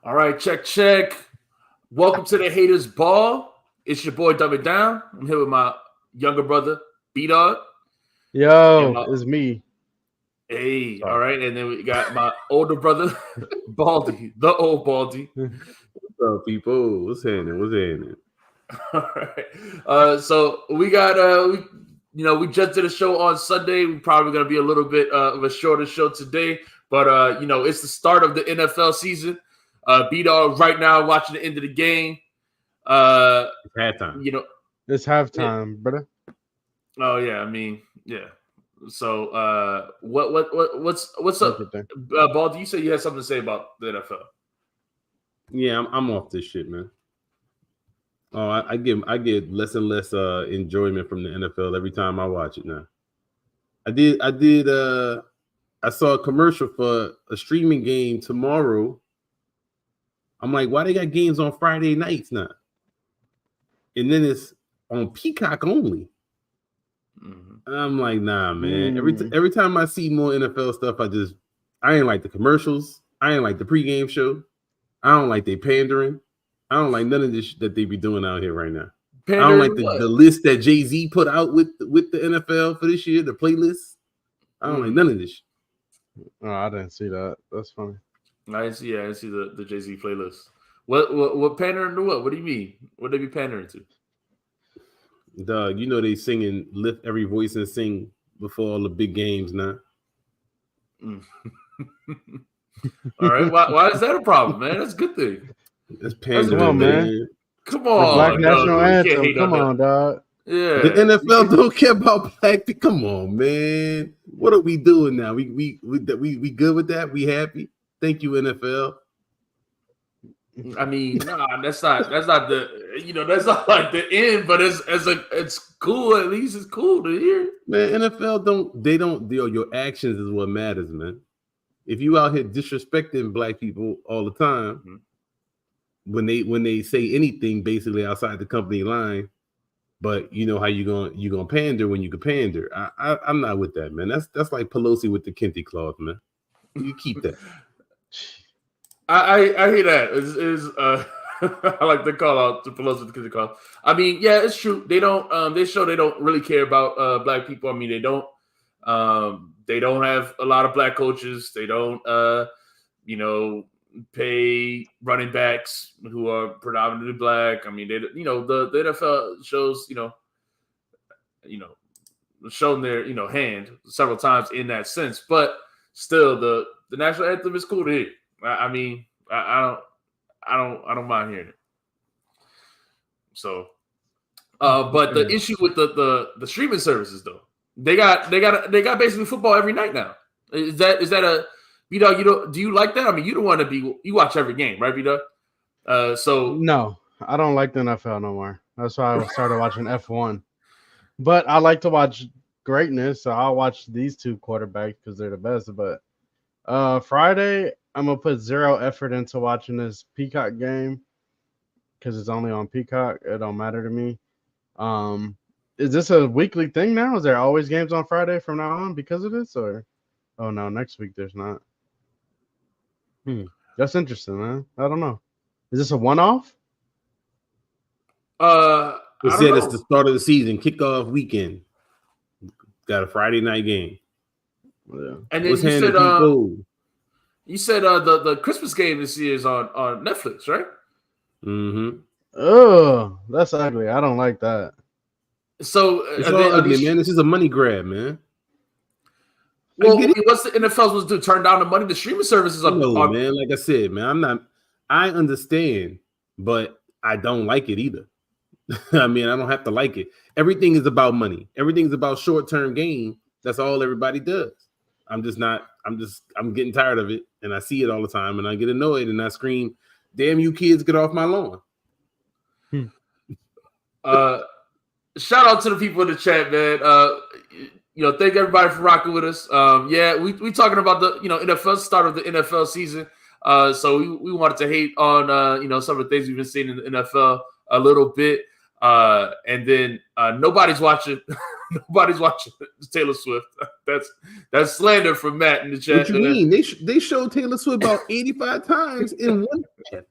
All right, check. Welcome to the Haters Ball. It's your boy Dumb It Down. I'm here with my younger brother, B-Dog. Yo, it's me. Hey, Sorry. all right. And then we got my older brother, Baldy, the old Baldy. What's up, people? What's happening? All right. So we got we just did a show on Sunday. We're probably gonna be a little bit of a shorter show today, but it's the start of the NFL season. B-Dog right now watching the end of the game. It's halftime. It's halftime, brother. Oh yeah, I mean, yeah. So what's up? Baldy, you said you had something to say about the NFL. Yeah, I'm off this shit, man. Oh, I get less and less enjoyment from the NFL every time I watch it now. I saw a commercial for a streaming game tomorrow. I'm like, why they got games on Friday nights now? And then it's on Peacock only. Mm-hmm. I'm like, nah, man. Every time I see more NFL stuff, I ain't like the commercials. I ain't like the pregame show. I don't like they pandering. I don't like none of this that they be doing out here right now. Pandering, I don't like the list that Jay-Z put out with the NFL for this year, the playlist. I don't like none of this shit. Oh, I didn't see that. That's funny. I didn't see the Jay-Z playlist. What pandering to what? What do you mean? What they be pandering to? Dog, they singing lift every voice and sing before all the big games now. All right. Why is that a problem, man? That's a good thing. That's pandering, man. Come on. The Black National Anthem. Come on, dog. Yeah. The NFL don't care about black people. Come on, man. What are we doing now? We good with that? We happy? Thank you, NFL. I mean, nah, that's not the that's not like the end, but it's cool. At least it's cool to hear. Man, NFL your actions is what matters, man. If you out here disrespecting black people all the time, when they say anything basically outside the company line, but you know how you gonna pander when you can pander. I'm not with that, man. That's like Pelosi with the Kente cloth, man. You keep that. I hear that. I like the call out to Pelosi with the Kente cloth. I mean, yeah, it's true. They don't. They show they don't really care about black people. I mean, they don't. They don't have a lot of black coaches. They don't, pay running backs who are predominantly black. I mean, the NFL shows, shown their, hand several times in that sense. But still, the national anthem is cool to hear. I mean, I don't mind hearing it. So, but the issue with the streaming services though. They got basically football every night now. Is that a B-Dog? Do you like that? I mean, you don't want to be. You watch every game, right, B-Dog? So no, I don't like the NFL no more. That's why I started watching F1. But I like to watch greatness, so I'll watch these two quarterbacks because they're the best. But Friday, I'm gonna put zero effort into watching this Peacock game because it's only on Peacock. It don't matter to me. Is this a weekly thing now? Is there always games on Friday from now on because of this? Or oh no, next week there's not. That's interesting, man. I don't know. Is this a one-off? They said it's the start of the season, kickoff weekend. Got a Friday night game. Yeah. And then you said the Christmas game this year is on Netflix, right? Mm-hmm. Oh, that's ugly. I don't like that. So it's all ugly, man. This is a money grab, man. Well, what's the NFL supposed to do? Turn down the money? The streaming services are man. Like I said, man, I understand, but I don't like it either. I mean, I don't have to like it. Everything is about money. Everything's about short-term gain. That's all everybody does. I'm getting tired of it, and I see it all the time, and I get annoyed, and I scream, "Damn you kids, get off my lawn." Shout out to the people in the chat, man. Thank everybody for rocking with us. We talking about the NFL start of the NFL season. So we wanted to hate on some of the things we've been seeing in the NFL a little bit. And then nobody's watching. Nobody's watching Taylor Swift. That's slander from Matt in the chat. What you mean? They showed Taylor Swift about 85 times in one half.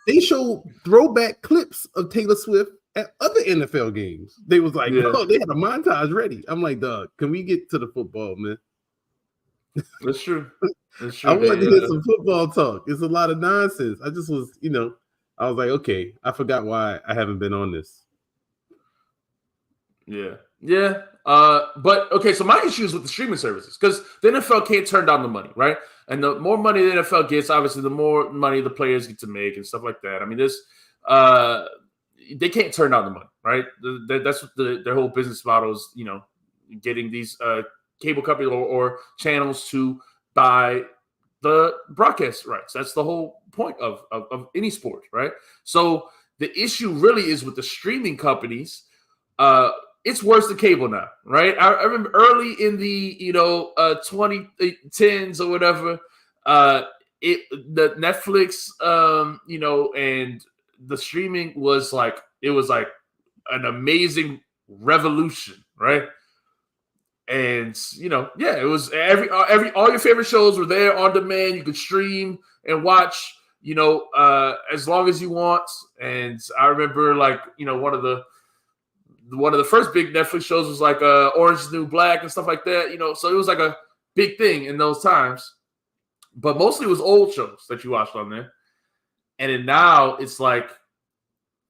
They showed throwback clips of Taylor Swift at other NFL games. They was like, oh, they had a montage ready. I'm like, dog, can we get to the football, man? That's true. That's true. I wanted to hear some football talk. It's a lot of nonsense. I just was, I was like, okay, I forgot why I haven't been on this. Yeah. But okay, so my issue is with the streaming services because the NFL can't turn down the money, right? And the more money the NFL gets, obviously, the more money the players get to make and stuff like that. I mean, they can't turn down the money, right? That's what their whole business model is, getting these cable companies or channels to buy the broadcast rights. That's the whole point of any sport, right? So the issue really is with the streaming companies. It's worse than cable now, right? I remember early in the 2010s or whatever, the Netflix, and the streaming was like an amazing revolution, right? And it was all your favorite shows were there on demand. You could stream and watch, as long as you want. And I remember one of the first big Netflix shows was like Orange is the New Black and stuff like that, so it was like a big thing in those times. But mostly it was old shows that you watched on there. And then now it's like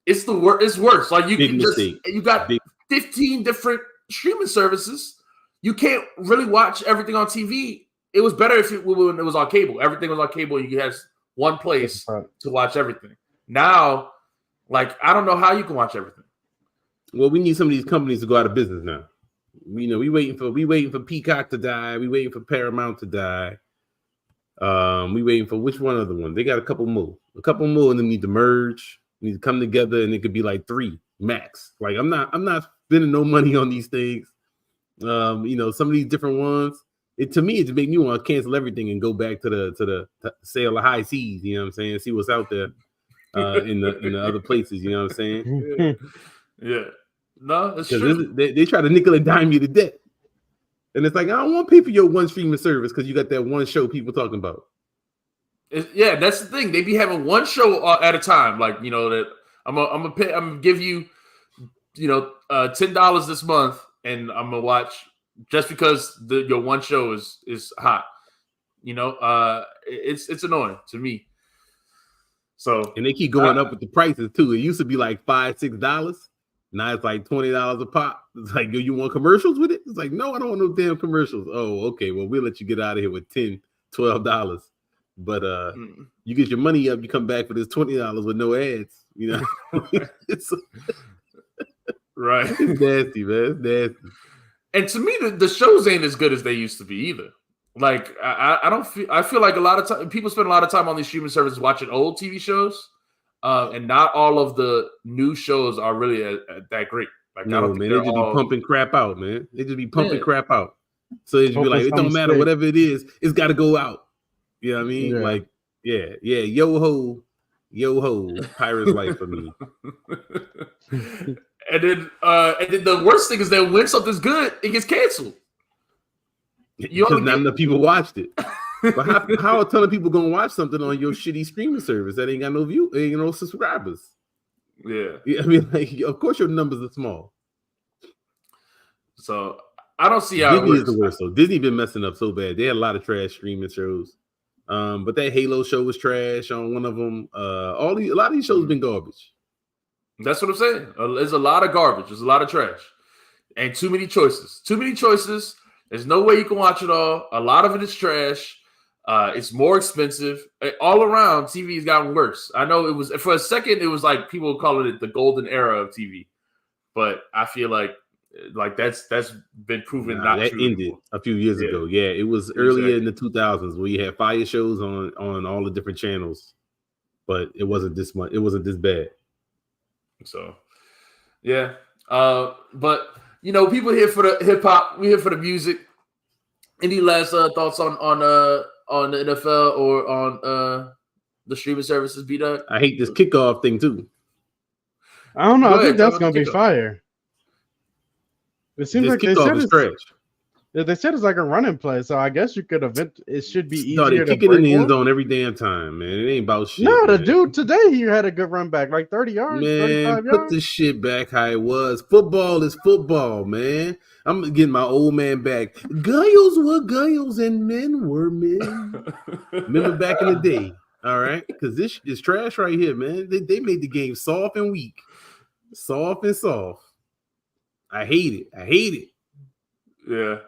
it's worse. Like you got 15 different streaming services. You can't really watch everything on TV. It was better when it was on cable. Everything was on cable. You had one place to watch everything. Now, I don't know how you can watch everything. Well, we need some of these companies to go out of business now. We waiting for Peacock to die. We waiting for Paramount to die. We waiting for which one other one? They got a couple more, and they need to merge. Need to come together, and it could be like 3 max. I'm not spending no money on these things. Some of these different ones. To me, it just make me want to cancel everything and go back to the sale of high seas. You know what I'm saying? See what's out there in the other places. You know what I'm saying? Yeah. No, that's true. They try to nickel and dime you to death. And it's like, I don't want to pay for your one streaming service because you got that one show people talking about. That's the thing. They be having one show at a time. That I'm gonna give you, $10 this month, and I'm gonna watch just because your one show is hot. It's annoying to me. So, and they keep going up with the prices too. It used to be like $5-6. Now it's like $20 a pop. It's like, do you want commercials with it? It's like, no, I don't want no damn commercials. Oh, okay. Well, we'll let you get out of here with $10-12. But you get your money up, you come back for this $20 with no ads. It's right. It's nasty, man. It's nasty. And to me, the shows ain't as good as they used to be either. I feel like a lot of time people spend a lot of time on these streaming services watching old TV shows. And not all of the new shows are really that great. No, man, they just be pumping crap out, man. They just be pumping crap out. So they just be like, it don't matter, whatever it is, it's got to go out. You know what I mean? Yeah. Yo ho, Pirate's life for me. And then the worst thing is that when something's good, it gets canceled. Because not enough people watched it. But how a ton of people gonna watch something on your shitty streaming service that ain't got no view, ain't no subscribers? Yeah, I mean, of course your numbers are small. So I don't see how Disney is the worst. So Disney been messing up so bad. They had a lot of trash streaming shows. But that Halo show was trash on one of them. A lot of these shows been garbage. That's what I'm saying. There's a lot of garbage. There's a lot of trash, and too many choices. There's no way you can watch it all. A lot of it is trash. It's more expensive. All around, TV has gotten worse. I know it was for a second. It was like people were calling it the golden era of TV, but I feel like that's been proven not that true. Ended a few years ago. Yeah, it was earlier in the 2000s where you had fire shows on all the different channels, but it wasn't this much. It wasn't this bad. So, yeah. But people here for the hip hop. We here for the music. Any last thoughts on the NFL or on the streaming services, B-Dog? I hate this kickoff thing too. I don't know. Go I think ahead, tell that's me about gonna the be kickoff. fire. It seems This like they kickoff said is it's trash. they said it's like a running play, so I guess you could event. It should be No, they easier to kick it in break the end more. zone every damn time, man. It ain't about shit, No, the man. dude today he had a good run back, like 30 yards, Man, 35 put yards. the shit back how it was. Football is football, man. I'm getting my old man back. Girls were girls and men were men. Remember back in the day, all right? Because this shit is trash right here, man. They made the game soft and weak. Soft and soft. I hate it. I hate it. Yeah.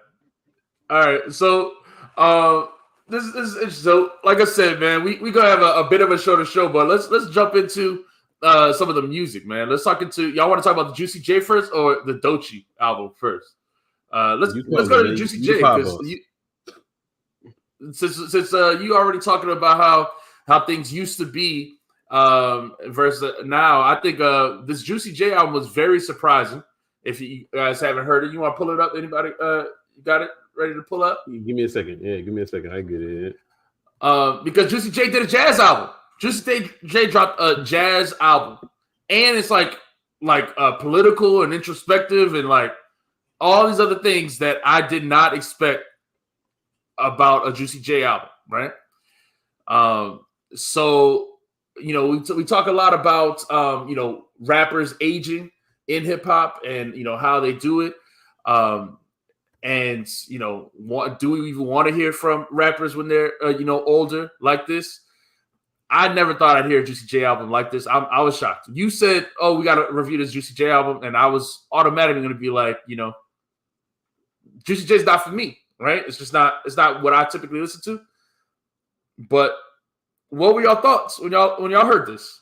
All right. So this is so like I said, man, we gonna have a bit of a show, but let's jump into some of the music, man. Let's talk into y'all want to talk about the Juicy J first or the Doechii album first? Let's You let's tell me, go to the man. Juicy You the J pie because boss. since you already talking about how things used to be versus now, I think this Juicy J album was very surprising. If you guys haven't heard it, you want to pull it up? Anybody got it ready to pull up? Give me a second. Yeah, give me a second. I get it. Because Juicy J did a jazz album. Juicy J dropped a jazz album, and it's like political and introspective and like all these other things that I did not expect about a Juicy J album, right? So we talk a lot about rappers aging in hip hop and how they do it. And do we even want to hear from rappers when they're older like this? I never thought I'd hear a Juicy J album like this. I was shocked. You said, "Oh, we got to review this Juicy J album," and I was automatically going to be like, Juicy J's not for me, right? It's just not. It's not what I typically listen to. But what were y'all thoughts when y'all heard this?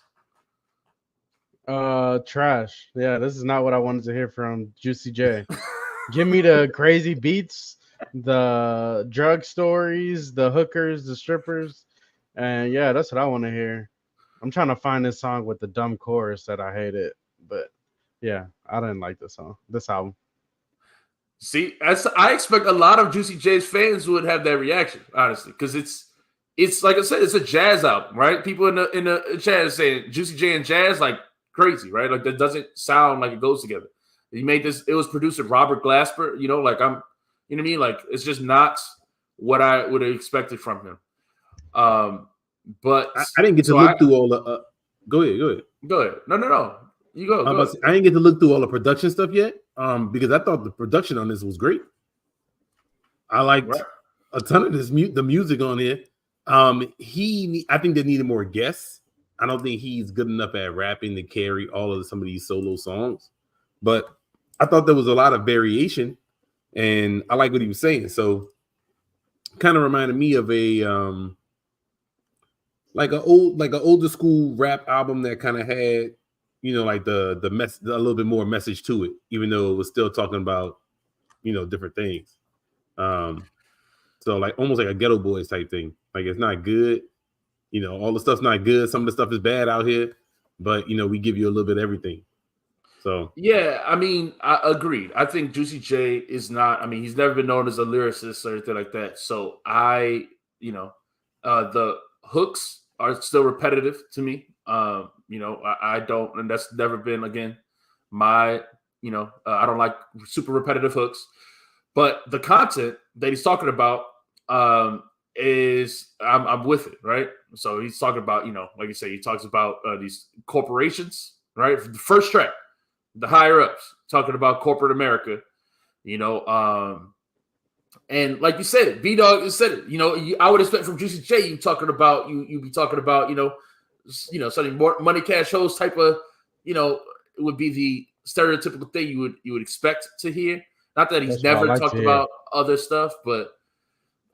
Trash. Yeah, this is not what I wanted to hear from Juicy J. Give me the crazy beats, the drug stories, the hookers, the strippers, and yeah, that's what I want to hear. I'm trying to find this song with the dumb chorus that I hated, but yeah, I didn't like this song, this album. See, I expect a lot of Juicy J's fans would have that reaction, honestly, because it's like I said, it's a jazz album, right? People in the chat are saying Juicy J and jazz like crazy, right? Like that doesn't sound like it goes together. He made this. It was produced with Robert Glasper. Like you know what I mean? Like it's just not what I would have expected from him. But I didn't get to look through all the. Go ahead. Go ahead. No. You go. I didn't get to look through all the production stuff yet. Because I thought the production on this was great. I liked a ton of the music on here. I think they needed more guests. I don't think he's good enough at rapping to carry all of some of these solo songs. But I thought there was a lot of variation, and I like what he was saying. So, kind of reminded me of a like an older school rap album that kind of had, like a little bit more message to it, even though it was still talking about, different things. So like almost like a Ghetto Boys type thing. Like it's not good, all the stuff's not good. Some of the stuff is bad out here, but we give you a little bit of everything. So yeah, I mean, I agreed. I think Juicy J is not. I mean, he's never been known as a lyricist or anything like that. So the hooks are still repetitive to me. I don't, and that's never been again my. I don't like super repetitive hooks, but the content that he's talking about is I'm with it, right? So he's talking about like you say, he talks about these corporations, right? The first track. The higher ups talking about corporate America, and like you said, B-Dog said it. I would expect from Juicy J, you be talking about something more money cash hoes type of, it would be the stereotypical thing you would expect to hear. Not that he's never talked about other stuff, but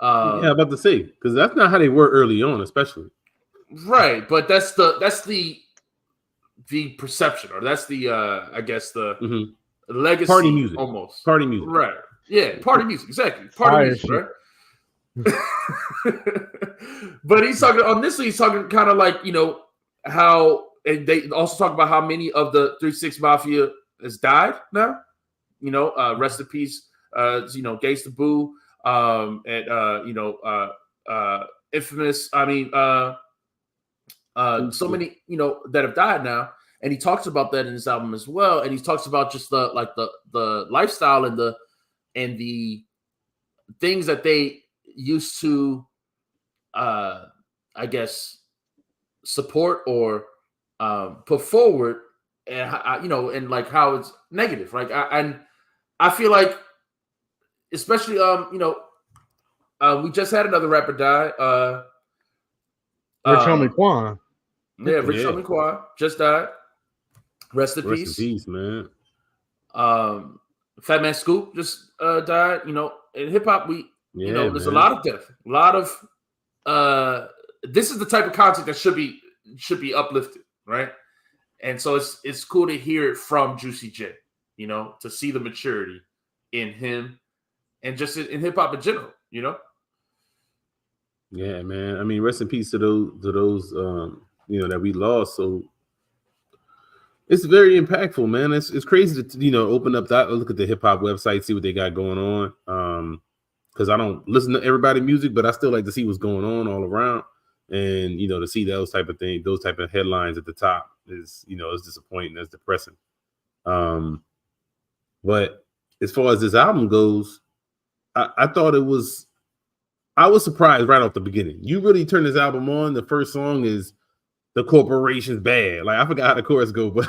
yeah, I'm about to say because that's not how they were early on, especially. Right, but that's the perception, or that's the I guess the legacy, party music, almost party music, right? Yeah, party music, exactly, party music, right? But he's talking on this. He's talking kind of like how, and they also talk about how many of the 3-6 Mafia has died now. Rest in peace, Gangsta Boo, and infamous. I mean, so many that have died now. and he talks about that in his album as well. And he talks about just the lifestyle and the things that they used to, I guess, support or put forward, and and like how it's negative. Like I feel like, especially we just had another rapper die. Rich Homie Quan. Yeah, Rich Homie Quan just died. Rest in peace. Rest in peace, man. Fat Man Scoop just died. In hip hop, there's a lot of death. A lot of this is the type of content that should be uplifted, right? And so it's cool to hear it from Juicy J, to see the maturity in him and just in hip hop in general, Yeah, man. I mean, rest in peace to those that we lost. So it's very impactful, man. It's crazy to open up that, look at the hip hop website, see what they got going on. Because I don't listen to everybody's music, but I still like to see what's going on all around. And to see those type of things, those type of headlines at the top is is disappointing, it's depressing. But as far as this album goes, I thought I was surprised right off the beginning. You really turn this album on, the first song is "The Corporation's Bad." Like, I forgot how the chorus go, but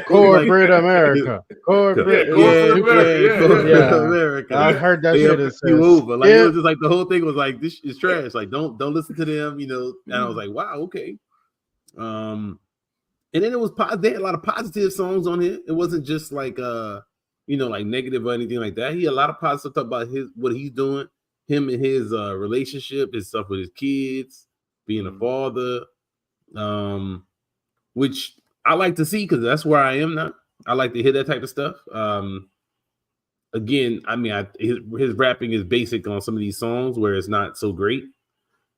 corporate America, corporate America. I heard that shit. It says, over. Like, it was just like the whole thing was like, this is trash. Like, don't listen to them. And I was like, wow, okay. And then it was they had a lot of positive songs on here. It wasn't just like like negative or anything like that. He had a lot of positive stuff about what he's doing, him and his relationship, his stuff with his kids, being a father, which I like to see because that's where I am now. I like to hear that type of stuff. Again, I mean, his rapping is basic on some of these songs where it's not so great,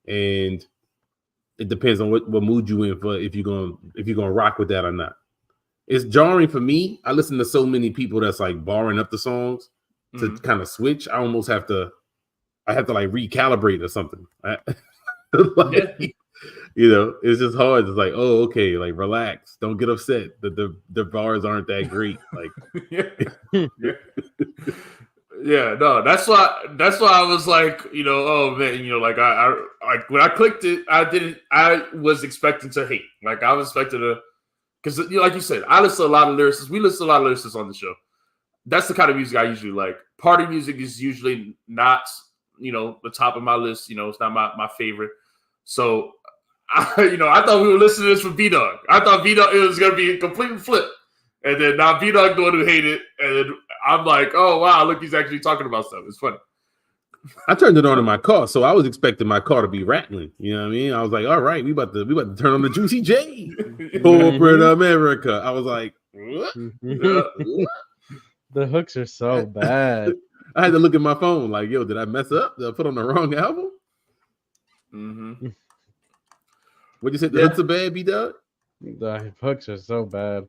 and it depends on what mood you in for if you're gonna rock with that or not. It's jarring for me. I listen to so many people that's like barring up the songs to kind of switch. I almost have to like recalibrate or something. It's just hard. It's like, oh, okay, like relax, don't get upset that the bars aren't that great. Like, no, that's why I was like, oh man, like I like when I clicked it, I was expecting to hate. Like, I was expecting to, because like you said, I listen to a lot of lyricists. We listen to a lot of lyricists on the show. That's the kind of music I usually like. Party music is usually not, the top of my list. It's not my favorite. So I thought we were listening to this for B-Dog. I thought B-Dog, it was going to be a complete flip. And then now B-Dog going to hate it. And then I'm like, oh, wow, look, he's actually talking about stuff. It's funny. I turned it on in my car, so I was expecting my car to be rattling. You know what I mean? I was like, all right, we about to turn on the Juicy J. Corporate America. I was like, what? The hooks are so bad. I had to look at my phone like, yo, did I mess up? Did I put on the wrong album? Mm-hmm. What'd you say? The hooks are bad, B-Dog? The hooks are so bad.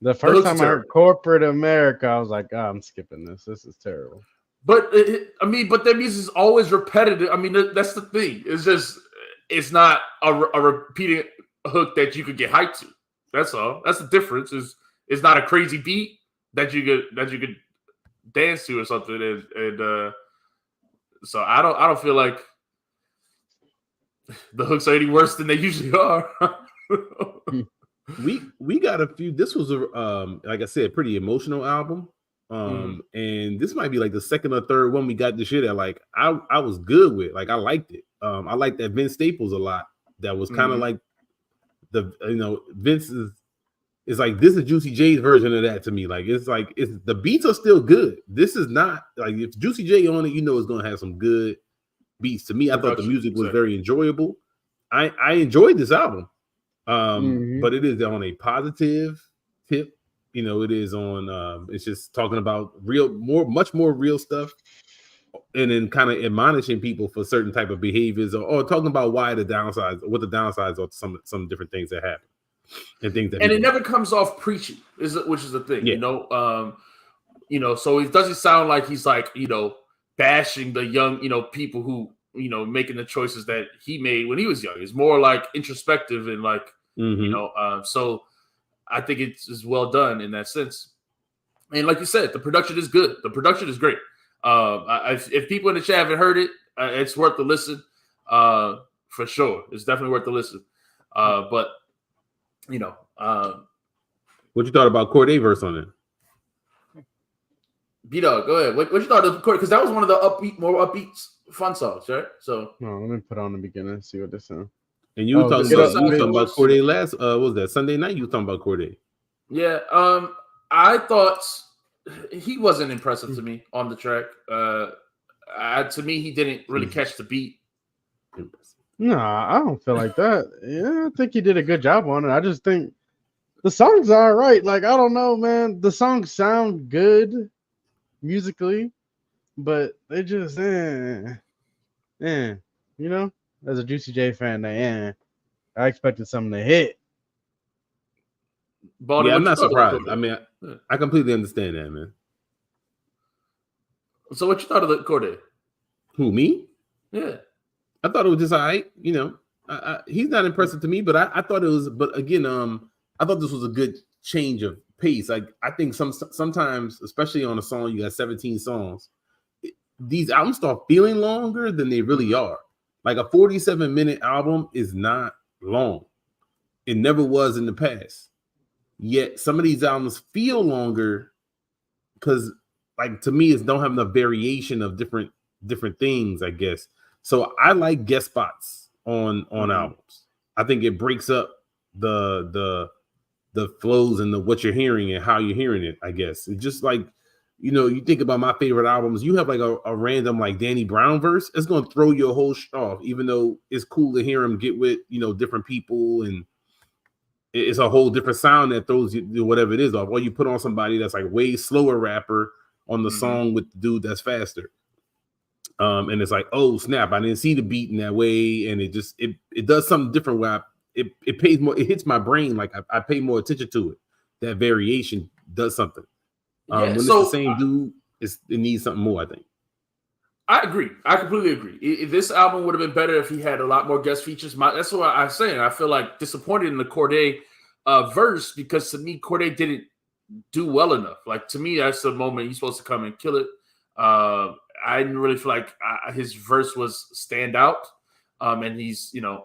The first time I heard Corporate America, I was like, I'm skipping this. This is terrible. But but their music is always repetitive. I mean, that's the thing. It's just, it's not a repeating hook that you could get hyped to. That's all. That's the difference. It's not a crazy beat that you could dance to or something. And so I don't feel like the hooks are any worse than they usually are. we got a few. This was like I said, pretty emotional album. And this might be like the second or third one we got this shit at. Like, I was good with. Like, I liked it. I liked that Vince Staples a lot. That was kind of like Vince is like, this is Juicy J's version of that to me. Like, it's the beats are still good. This is not like, if Juicy J on it, it's gonna have some good beats. To me, I thought the music was very enjoyable. I enjoyed this album. But it is on a positive tip. It is on it's just talking about much more real stuff, and then kind of admonishing people for certain type of behaviors, or talking about what the downsides are to some different things that happen and things that. And it never comes off preachy, which is the thing, So it doesn't sound like he's like bashing the young people who making the choices that he made when he was young. It's more like introspective and like so. I think it's well done in that sense. And like you said, the production is good. The production is great. If people in the chat haven't heard it, it's worth the listen. For sure, it's definitely worth the listen. But you know, what you thought about Corday verse on it? B-Dog, go ahead. What you thought of Corday? Because that was one of the more upbeat, fun songs, right? So, no, let me put on the beginning and see what this is. And you were talking Get about Corday last. What was that Sunday night? You were talking about Corday. Yeah. I thought he wasn't impressive to me on the track. To me, he didn't really catch the beat. No, I don't feel like that. Yeah, I think he did a good job on it. I just think the songs are all right. Like, I don't know, man. The songs sound good musically, but they just, you know, as a Juicy J fan, I expected something to hit. Baldy, yeah, I'm not surprised. I mean, I completely understand that, man. So what you thought of the Corday? Who, me? Yeah. I thought it was just all right. You know, he's not impressive to me, but I thought it was. But again, I thought this was a good change of pace. Like I think sometimes, especially on a song, you got 17 songs. These albums start feeling longer than they really are. Like a 47-minute album is not long. It never was in the past. Yet some of these albums feel longer because, like, to me, it don't have enough variation of different things, I guess. So I like guest spots on albums. I think it breaks up the flows and what you're hearing and how you're hearing it, I guess. It's just like, you know, you think about my favorite albums, you have like a random like Danny Brown verse, it's going to throw your whole off, even though it's cool to hear him get with, you know, different people, and it's a whole different sound that throws you whatever it is off. Or you put on somebody that's like way slower rapper on the song with the dude that's faster. And it's like, oh snap, I didn't see the beat in that way, and it just it does something different where it pays more, it hits my brain, like I pay more attention to it. That variation does something. When it's the same dude, it needs something more, I think. I agree. I completely agree. This album would have been better if he had a lot more guest features. That's what I'm saying. I feel like disappointed in the Corday verse, because to me, Corday didn't do well enough. Like, to me, that's the moment he's supposed to come and kill it. I didn't really feel like his verse was stand out. And he's, you know,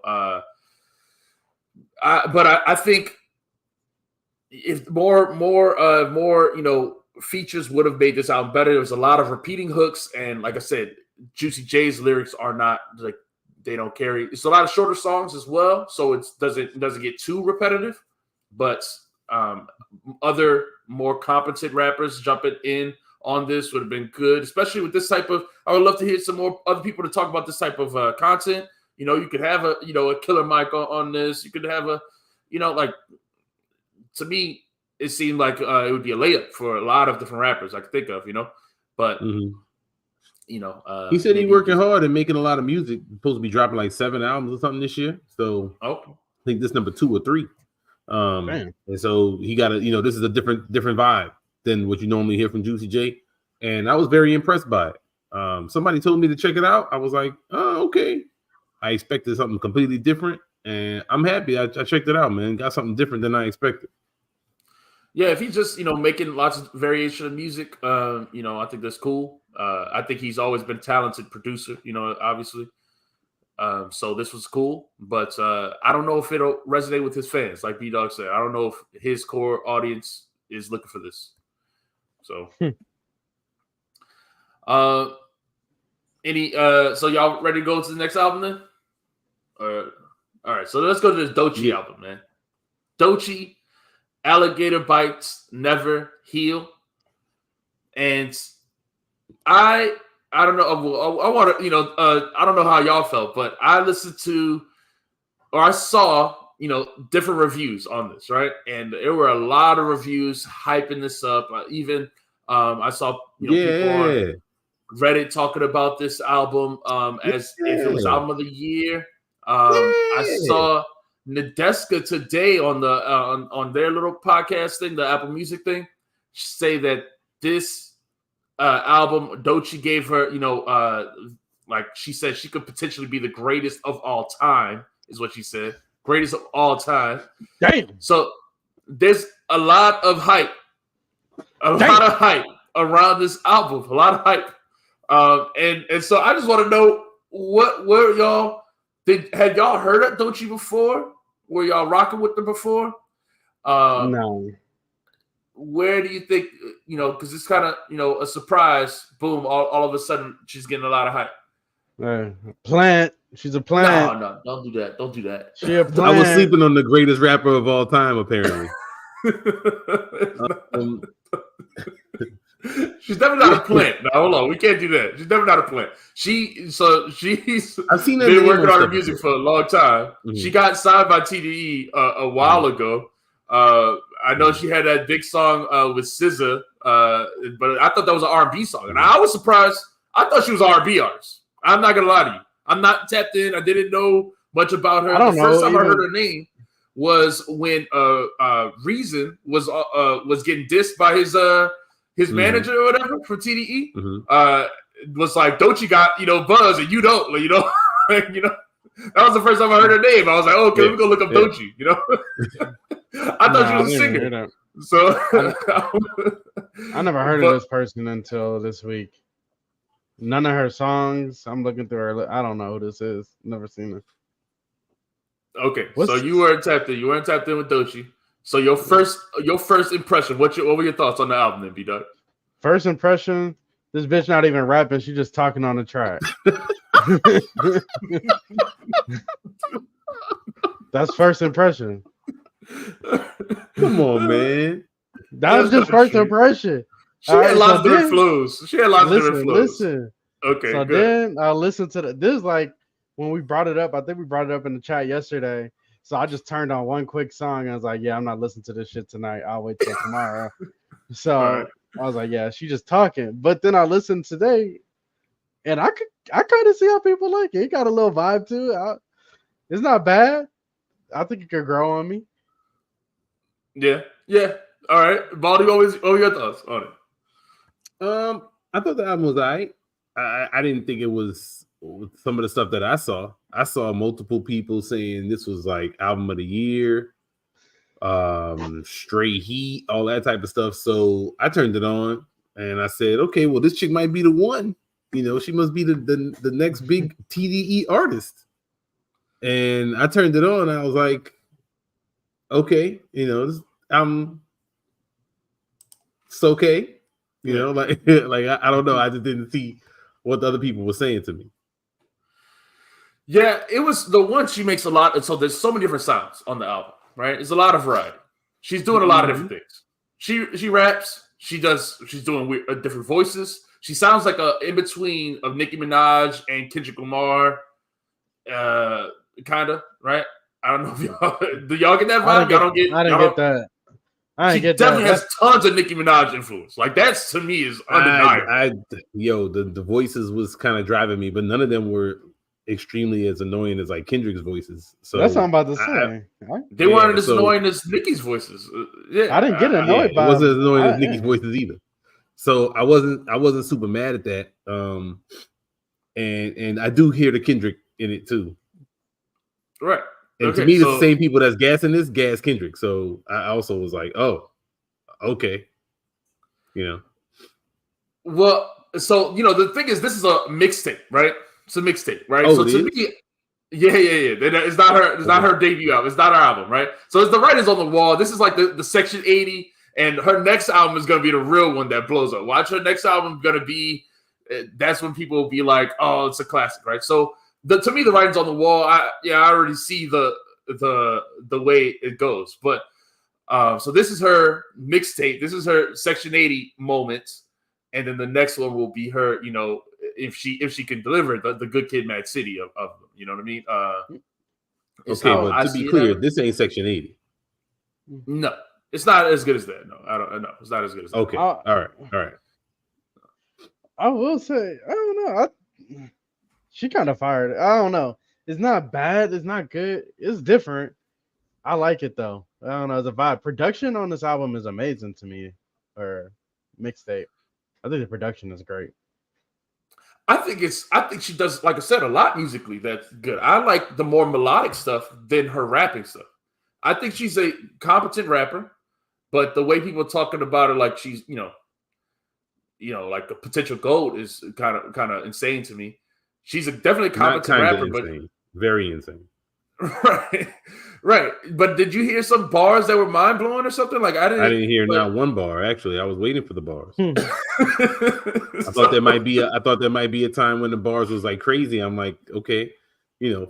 but I think if more, you know, features would have made this album better. There was a lot of repeating hooks, and like I said, Juicy J's lyrics are not like, they don't carry. It's a lot of shorter songs as well, so it doesn't get too repetitive. But other more competent rappers jumping in on this would have been good, especially with this type of. I would love to hear some more other people to talk about this type of content. You know, you could have a Killer Mike on this. You could have a, you know, like, to me, it seemed like it would be a layup for a lot of different rappers I could think of, you know. But you know, he said he's working hard and making a lot of music. He's supposed to be dropping like 7 albums or something this year. So I think this number 2 or 3. And so he got you know, this is a different vibe than what you normally hear from Juicy J. And I was very impressed by it. Somebody told me to check it out. I was like, oh, okay. I expected something completely different, and I'm happy I checked it out, man. Got something different than I expected. Yeah, if he's just, you know, making lots of variation of music, you know, I think that's cool. I think he's always been a talented producer, you know, obviously. So this was cool, but I don't know if it'll resonate with his fans. Like B-Dog said, I don't know if his core audience is looking for this. So, so y'all ready to go to the next album then? All right, so let's go to this Doechii album, man. Doechii, Alligator Bites Never Heal. And I don't know. I want to, you know, I don't know how y'all felt, but I listened to, or I saw, you know, different reviews on this, right? And there were a lot of reviews hyping this up. Even I saw, you know, people on Reddit talking about this album as if it was album of the year. I saw Nadeska today on the on their little podcast thing, the Apple Music thing, say that this album, Doechii gave her, you know, like she said, she could potentially be the greatest of all time, is what she said. Greatest of all time. Damn. So there's a lot of hype, around this album, a lot of hype, and so I just want to know where y'all had y'all heard of Doechii before? Were y'all rocking with them before? No. Where do you think, because it's kind of, a surprise, boom, all of a sudden she's getting a lot of hype. Plant. She's a plant. No, don't do that. Don't do that. She a plant. I was sleeping on the greatest rapper of all time, apparently. She's definitely not a plant. No, hold on. We can't do that. She's definitely not a plant. She's I've seen that been working on her music for a long time. Mm-hmm. She got signed by TDE a while ago. I know she had that big song with SZA, but I thought that was an R&B song, and I was surprised. I thought she was an R&B artist. I'm not gonna lie to you. I'm not tapped in. I didn't know much about her. The first time I heard her name was when Reason was getting dissed by his manager or whatever for TDE. Was like, Doechii got buzz and you don't, like, that was the first time I heard her name. I was like, okay, let me go look up Doechii. I thought she was a singer. So I never heard of this person until this week. None of her songs. I'm looking through her. I don't know who this is. Never seen her. Okay, so you weren't tapped in. You weren't tapped in with Doechii. So your first impression. What were your thoughts on the album, then, B-Dog? First impression. This bitch not even rapping. She just talking on the track. That's first impression. Come on, man. That was just first impression. She had lots of different flows. Listen. Okay. So then I listened to this is like when we brought it up. I think we brought it up in the chat yesterday. So I just turned on one quick song and I was like, yeah, I'm not listening to this shit tonight. I'll wait till tomorrow. So I was like, yeah, she just talking. But then I listened today and I kind of see how people like it. It got a little vibe to it. It's not bad. I think it could grow on me. Yeah. All right. Baldy, what were your thoughts on it? I thought the album was all right. I didn't think it was some of the stuff that I saw. I saw multiple people saying this was like album of the year, straight heat, all that type of stuff. So I turned it on and I said, okay, well, this chick might be the one. She must be the next big TDE artist. And I turned it on and I was like, okay, this album, it's okay. Like I don't know. I just didn't see what the other people were saying to me. Yeah, it was the one she makes a lot. And so there's so many different sounds on the album, right? There's a lot of variety. She's doing a lot of different things. She raps. She's doing different voices. She sounds like a in between of Nicki Minaj and Kendrick Lamar, kind of, right? I don't know if do y'all get that vibe? I didn't get that. She definitely has tons of Nicki Minaj influence. Like that's to me is undeniable. The voices was kind of driving me, but none of them were extremely as annoying as like Kendrick's voices. So that's what I'm about to say. They weren't as annoying as Nicki's voices. I didn't get annoyed by it. Wasn't as annoying as Nicki's voices either. So I wasn't super mad at that. And I do hear the Kendrick in it too. Right. And to me, the same people that's gassing this gas Kendrick. So I also was like, oh, okay. Well, so the thing is, this is a mixtape, right? It's a mixtape, right? Oh, so to me, yeah. It's not her. It's not her debut album. It's not her album, right? So it's the writers on the wall. This is like the Section 80, and her next album is gonna be the real one that blows up. Watch her next album gonna be. That's when people will be like, oh, it's a classic, right? So. To me, the writing's on the wall. I already see the way it goes. But so this is her mixtape. This is her Section 80 moment, and then the next one will be her. If she can deliver the Good Kid, Mad City of them. You know what I mean? Okay, but to be clear, this ain't Section 80. No, it's not as good as that. No, I don't know. It's not as good as that. Okay, all right. I will say, I don't know. She kind of fired. I don't know. It's not bad. It's not good. It's different. I like it though. I don't know. The vibe. Production on this album is amazing to me. Or mixtape. I think the production is great. I think she does, like I said, a lot musically that's good. I like the more melodic stuff than her rapping stuff. I think she's a competent rapper. but the way people talking about her like she's like a potential GOAT is kind of insane to me. She's definitely a competent rapper, insane. Very insane. Right. But did you hear some bars that were mind blowing or something? Like I didn't hear not one bar. Actually, I was waiting for the bars. I So- thought there might be a time when the bars was like crazy. I'm like, okay,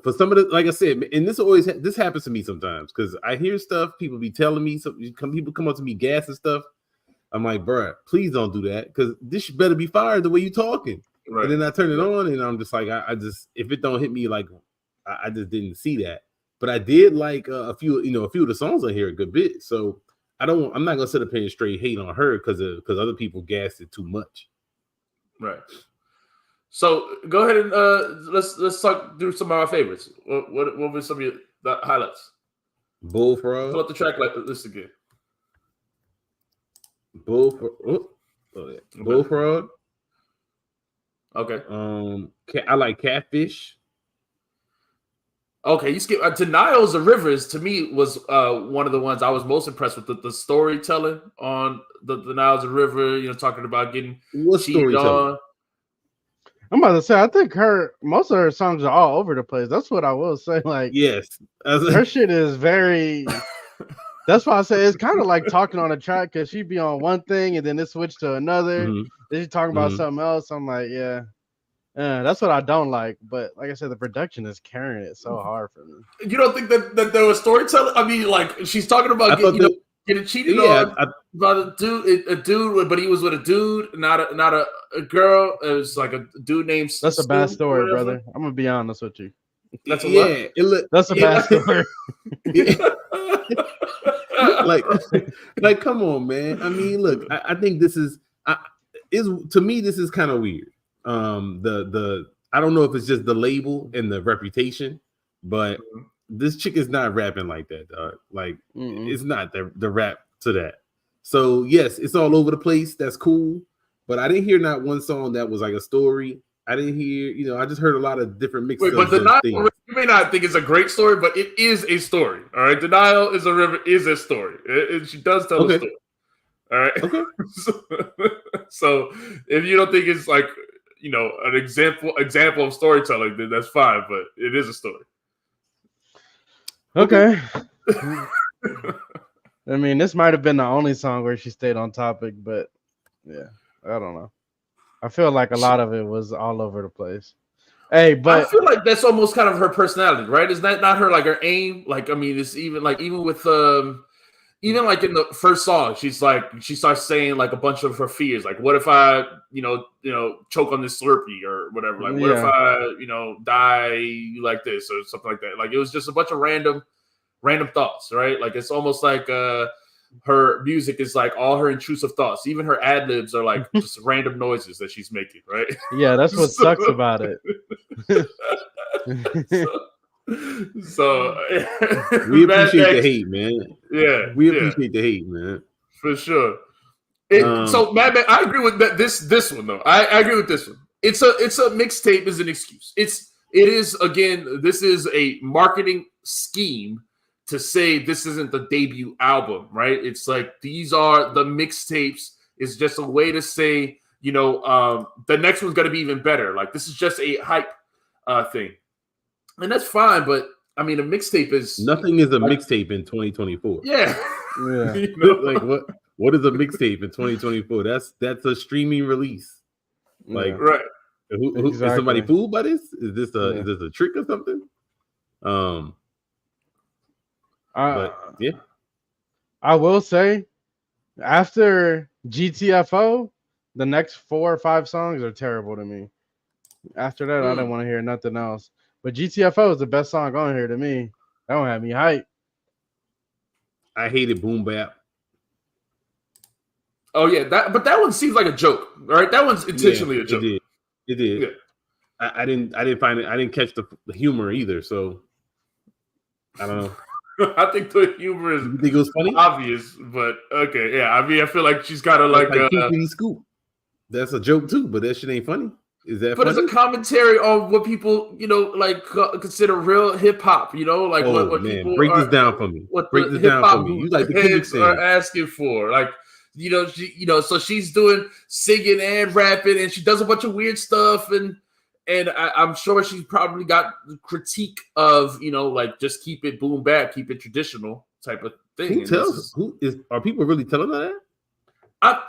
for some of the, like I said, and this happens to me sometimes because I hear stuff people be telling me. People come up to me gas and stuff. I'm like, bruh, please don't do that because this better be fired the way you talking. Right. And then I turn it on and I'm just like, I just, if it don't hit me, like I just didn't see that. But I did like a few of the songs on here a good bit. So I'm not gonna sit up here and straight hate on her because other people gassed it too much. Right. So go ahead and let's talk through some of our favorites. What were some of the highlights? Bullfrog. Pull up the track list again. Bullfrog. Okay. I like Catfish. Okay, you skip Denials of Rivers. To me, was one of the ones I was most impressed with the storytelling on the Denials of River. Talking about getting cheated on. I'm about to say, I think most of her songs are all over the place. That's what I will say. Like, yes, her shit is very. That's why I say it's kind of like talking on a track because she'd be on one thing and then it switched to another. Mm-hmm. Then she's talking about something else. I'm like, yeah. That's what I don't like. But like I said, the production is carrying it so hard for me. You don't think that there was storytelling? I mean, like she's talking about getting cheated on by a dude, but he was with a dude, not a girl. It was like a dude named. That's a bad story, brother. I'm gonna be honest with you. That's a that's a bad story. like, come on, man. I mean, look, I think this is to me, this is kind of weird. I don't know if it's just the label and the reputation, but this chick is not rapping like that, dog. Like, it's not the rap to that. So yes, it's all over the place. That's cool, but I didn't hear not one song that was like a story. I didn't hear, I just heard a lot of different mixed. But you may not think it's a great story, but it is a story. All right, Denial is a River is a story. She does tell a story. All right. Okay. So if you don't think it's like an example of storytelling, then that's fine. But it is a story. Okay. I mean, this might have been the only song where she stayed on topic, but yeah, I don't know. I feel like a lot of it was all over the place. Hey, but I feel like that's almost kind of her personality, right? Is that not her like her aim? Like, I mean, it's even with even like in the first song, she starts saying like a bunch of her fears, like what if I choke on this Slurpee or whatever, like what if I die like this or something like that. Like it was just a bunch of random thoughts, right? Like it's almost like her music is like all her intrusive thoughts. Even her ad libs are like just random noises that she's making, right? Yeah, that's what sucks about it. So we appreciate the hate, man. Yeah, we appreciate the hate, man, for sure. So, Mad Man, I agree with that. This one though, I agree with this one. It's a mixtape is an excuse. It is again. This is a marketing scheme to say this isn't the debut album, right? It's like these are the mixtapes. It's just a way to say, the next one's gonna be even better. Like this is just a hype thing. And that's fine, but I mean, a mixtape is nothing is a mixtape in 2024. Yeah. Like what is a mixtape in 2024? That's a streaming release. Like, right. Who is somebody fooled by this? Is this a trick or something? But yeah, I will say after GTFO, the next 4 or 5 songs are terrible to me. After that, I didn't want to hear nothing else. But GTFO is the best song on here to me. That don't have me hype. I hated Boom Bap. Oh yeah, but that one seems like a joke, right? That one's intentionally a joke. It did. Yeah. I didn't find it. I didn't catch the humor either. So I don't know. I think the humor is you think it was funny? Obvious, but okay, yeah. I mean, I feel like she's got to like Scoop. That's a joke too, but that shit ain't funny. Is that but funny? it's a commentary on what people, like consider real hip hop. Like what man, people break are, this down for me. what Break the this hip down for hop me. You like the Kendrick heads are thing. asking for. Like, so she's doing singing and rapping, and she does a bunch of weird stuff, and I'm sure she's probably got the critique of, like just keep it boom bap, keep it traditional type of thing. Are people really telling her that?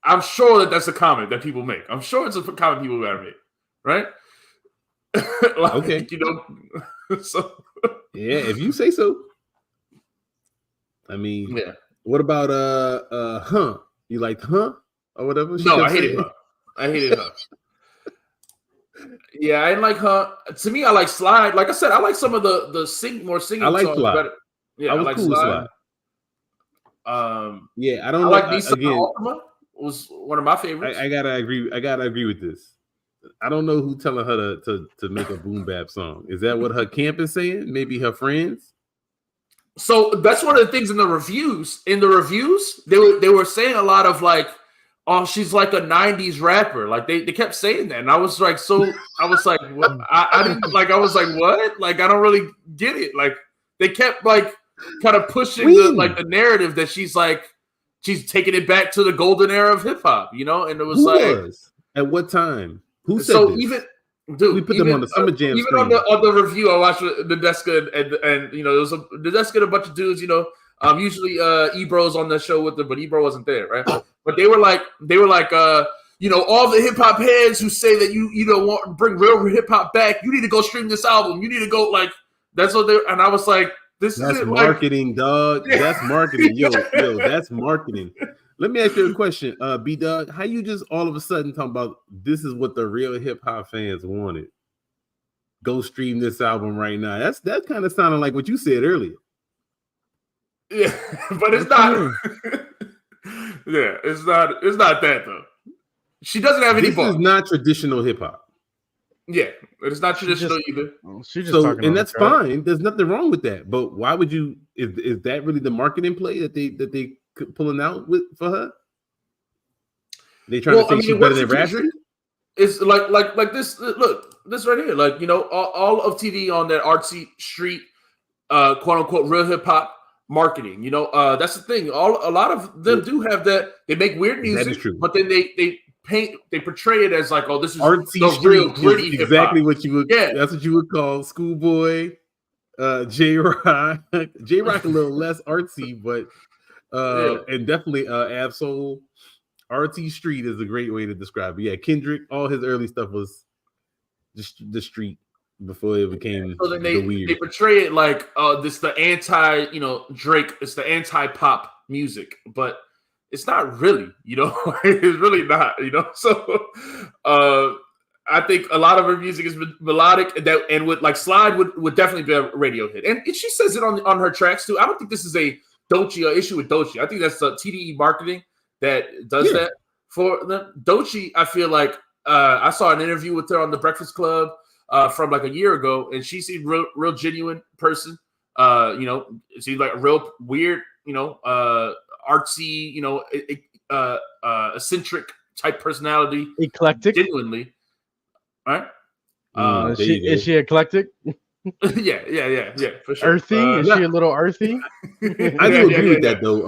I'm sure that's a comment that people make. I'm sure it's a comment people gotta make, right? Like, okay. So yeah, if you say so. I mean, yeah. What about huh? You liked huh or whatever? No, I hated her. I hated her. Yeah, I didn't like her. To me, I like Slide. Like I said, I like some of the more singing I like songs Slide. better. Yeah, I was like cool with Slide. Yeah, I don't know. like Nisa again, Ultima was one of my favorites. I gotta agree with this. I don't know who telling her to make a boom bap song. Is that what her camp is saying? Maybe her friends? So that's one of the things in the reviews. In the reviews, they were saying a lot of like, oh, she's like a 90s rapper. Like they kept saying that. And I was like, what? I didn't like, I was like, what? Like, I don't really get it. Like they kept like kind of pushing the narrative that she's taking it back to the golden era of hip hop, and it was at what time? Who said so this? even dude, we put them on the Summer Jam even screen. on the review I watched Nadeska and there was Nadeska and a bunch of dudes, usually Ebro's on the show with them, but Ebro wasn't there, right? But they were like all the hip hop heads who say that you don't want to bring real hip hop back, you need to go stream this album, you need to go, like, that's what they, and I was like, that's marketing, dog. That's marketing. Yo, that's marketing. Let me ask you a question, B Dog. How you just all of a sudden talking about this is what the real hip hop fans wanted? Go stream this album right now. That kind of sounded like what you said earlier. Yeah, but it's not. Yeah, it's not. It's not that though. She doesn't have any. This is not traditional hip hop. Yeah, it's not traditional either. She's just talking, and that's fine. There's nothing wrong with that. But why would you? Is that really the marketing play that they pulling out for her? They trying to think she's better than rapping? It's like this. Look, this right here. Like, all of TV on that artsy street, quote unquote, real hip hop marketing. That's the thing. A lot of them do have that. They make weird music, that is true. But then they portray it as like, oh, this is artsy the real gritty hip-hop. Exactly what you would. Yeah, that's what you would call Schoolboy, J-Rock. J-Rock a little less artsy, but and definitely Absol. RT Street is a great way to describe it. Yeah, Kendrick, all his early stuff was just the street before it became so then weird. They portray it like this the anti, Drake, it's the anti-pop music, but it's not really, it's really not, So I think a lot of her music is melodic, and would like Slide would definitely be a radio hit. And she says it on her tracks too. I don't think this is a Doechii issue with Doechii. I think that's the TDE marketing that does that for them. Doechii, I feel like I saw an interview with her on the Breakfast Club from like a year ago, and she seemed real genuine person. She's like a real weird, artsy, eccentric type personality, eclectic, genuinely. All right. Is she eclectic? yeah, for sure. Earthy? Is she a little earthy? I do agree with that though.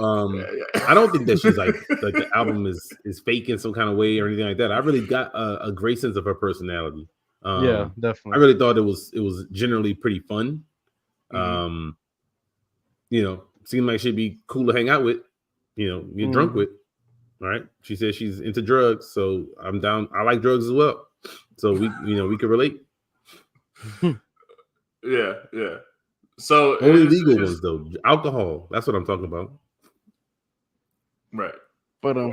I don't think that she's like the album is fake in some kind of way or anything like that. I really got a great sense of her personality. Yeah, definitely. I really thought it was generally pretty fun. Seemed like she'd be cool to hang out with, get drunk with. All right. She said she's into drugs, so I'm down. I like drugs as well. So we could relate. Yeah. So only legal ones though. Alcohol. That's what I'm talking about. Right. But I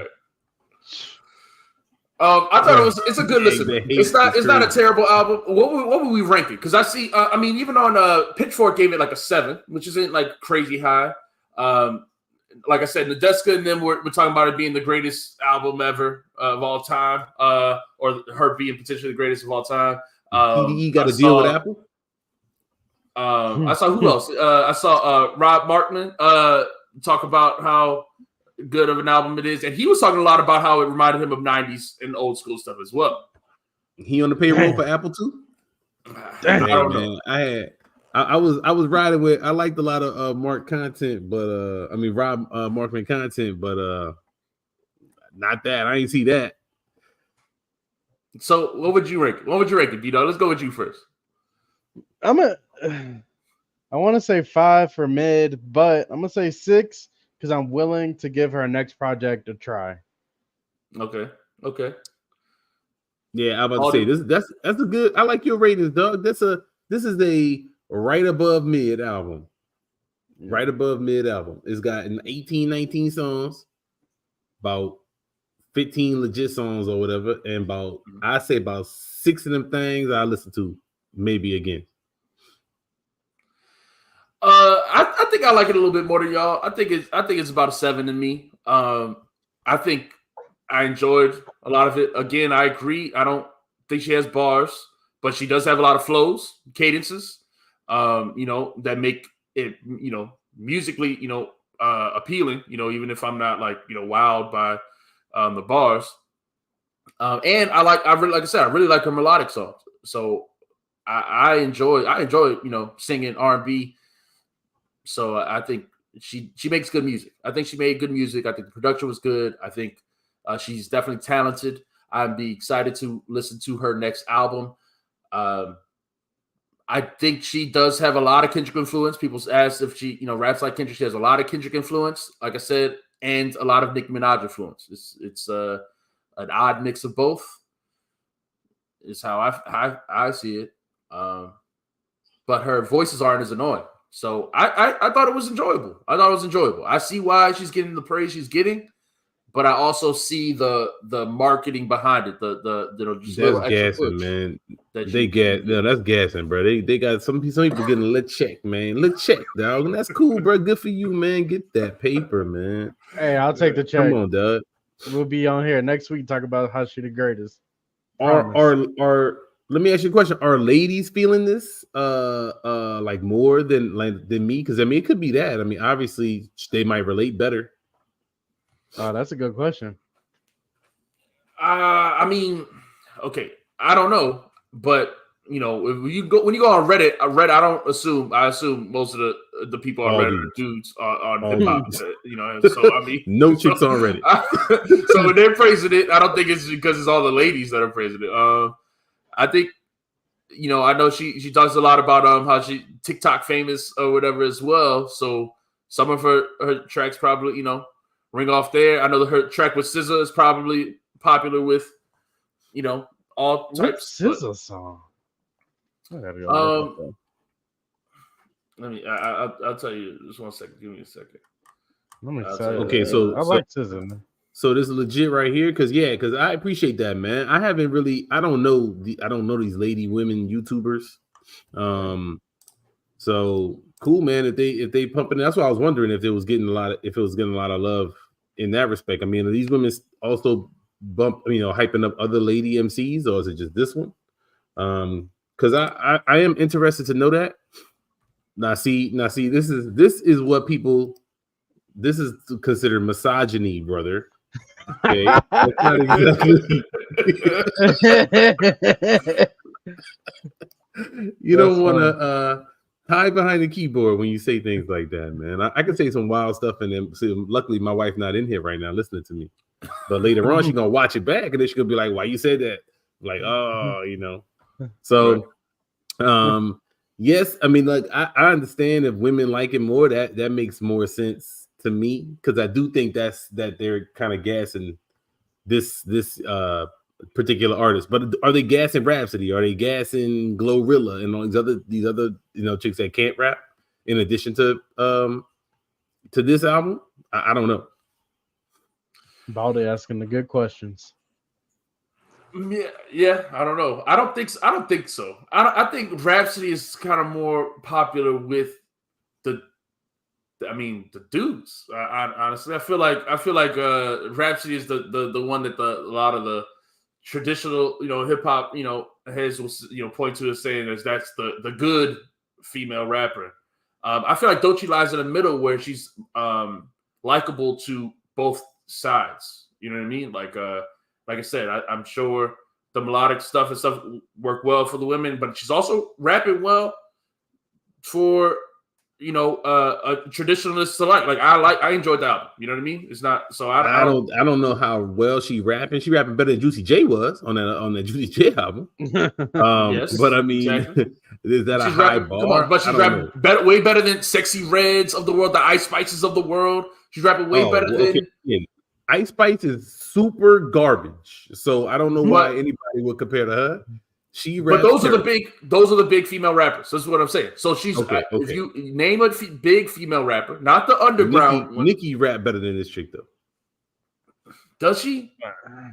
thought it's a good listen. It's not a terrible album. What would we rank it? Because I see. I mean, even on Pitchfork gave it like a 7, which isn't like crazy high. Like I said, Nadeska and them we're talking about it being the greatest album ever of all time, or her being potentially the greatest of all time. PDE got a deal with Apple. I saw who else? I saw Rob Markman talk about how good of an album it is. And he was talking a lot about how it reminded him of 90s and old school stuff as well. He on the payroll for Apple too? Damn. I don't know. I was riding with. I liked a lot of Mark content, but Rob Markman content, but not that. I ain't see that. So what would you rank it? What would you rank it, Vito? Let's go with you first. I want to say 5 for mid, but I'm gonna say 6 because I'm willing to give her next project a try. Okay. Yeah, I'm about to say this. That's a good. I like your ratings, Doug. This is a right above mid album. Yeah. Right above mid album. It's got 18, 19 songs, about 15 legit songs or whatever, and I say about 6 of them things I listen to maybe again. I think I like it a little bit more than y'all. I think it's about a 7 to me. I think I enjoyed a lot of it. Again, I agree. I don't think she has bars, but she does have a lot of flows, cadences, that make it, musically, appealing, even if I'm not like, wowed by the bars. And I really like her melodic songs. So I enjoy, singing R&B. So I think she makes good music. I think she made good music. I think the production was good. I think she's definitely talented. I'd be excited to listen to her next album. I think she does have a lot of Kendrick influence. People ask if she, raps like Kendrick. She has a lot of Kendrick influence, like I said, and a lot of Nicki Minaj influence. It's an odd mix of both. Is how I see it. But her voices aren't as annoying. So I thought it was enjoyable. I see why she's getting the praise she's getting, but I also see the marketing behind it. Just That's gassing, man. That's gassing, bro. They got some people getting a little check, man. Little check, dog. And that's cool, bro. Good for you, man. Get that paper, man. Hey, I'll take the check. Come on, dog. We'll be on here next week talk about how she the greatest. Let me ask you a question. Are ladies feeling this like more than me? Because it could be that. Obviously they might relate better. Oh, that's a good question. Okay, I don't know, but when you go on Reddit, I assume most of the people on Reddit are dudes on hip hop. So no chicks on Reddit. So when they're praising it, I don't think it's because it's all the ladies that are praising it. I think, I know she talks a lot about how she TikTok famous or whatever as well. So some of her tracks probably, ring off there. I know that her track with SZA is probably popular with, all types. What's SZA song? I gotta go I'll tell you just 1 second. Give me a second. I'm excited. Okay, so I like SZA, man. So this is legit right here, because I appreciate that, man. I don't know these lady women YouTubers. So cool, man. If they pumping, that's why I was wondering if it was getting a lot of love in that respect. Are these women also hyping up other lady MCs, or is it just this one? Because I am interested to know that. Now see, this is what people. This is considered misogyny, brother. Okay, that's not exactly. You don't want to hide behind the keyboard when you say things like that, man. I can say some wild stuff, and then luckily my wife's not in here right now listening to me. But later on, she's gonna watch it back, and then she's gonna be like, "Why you said that?" I'm like, oh, So, yes, I understand if women like it more. That makes more sense to me, because I do think that they're kind of gassing this particular artist. But are they gassing Rhapsody? Are they gassing Glorilla and all these other chicks that can't rap in addition to this album? I don't know. Baldy asking the good questions. Yeah, I don't know. I don't think so. I think Rhapsody is kind of more popular with the dudes. Honestly, I feel like Rhapsody is the one that a lot of the traditional hip hop heads will point to as saying that's the good female rapper. I feel like Doechii lies in the middle where she's likable to both sides. You know what I mean? Like I said, I'm sure the melodic stuff and stuff work well for the women, but she's also rapping well for a traditionalist alike. Like I enjoyed the album. You know what I mean? It's not so I don't know how well she rapping. She rapping better than Juicy J was on that Juicy J album. Yes, but I mean, exactly. is that She's a high rapping, bar? come on, but she's rapping way better than Sexy Reds of the world, the Ice Spices of the world. She's rapping way better than Ice Spice is super garbage. So I don't know why anybody would compare to her. But those are the big female rappers. That's what I'm saying. So she's if you name a big female rapper, not the underground one. Nicki rap better than this chick though. Does she?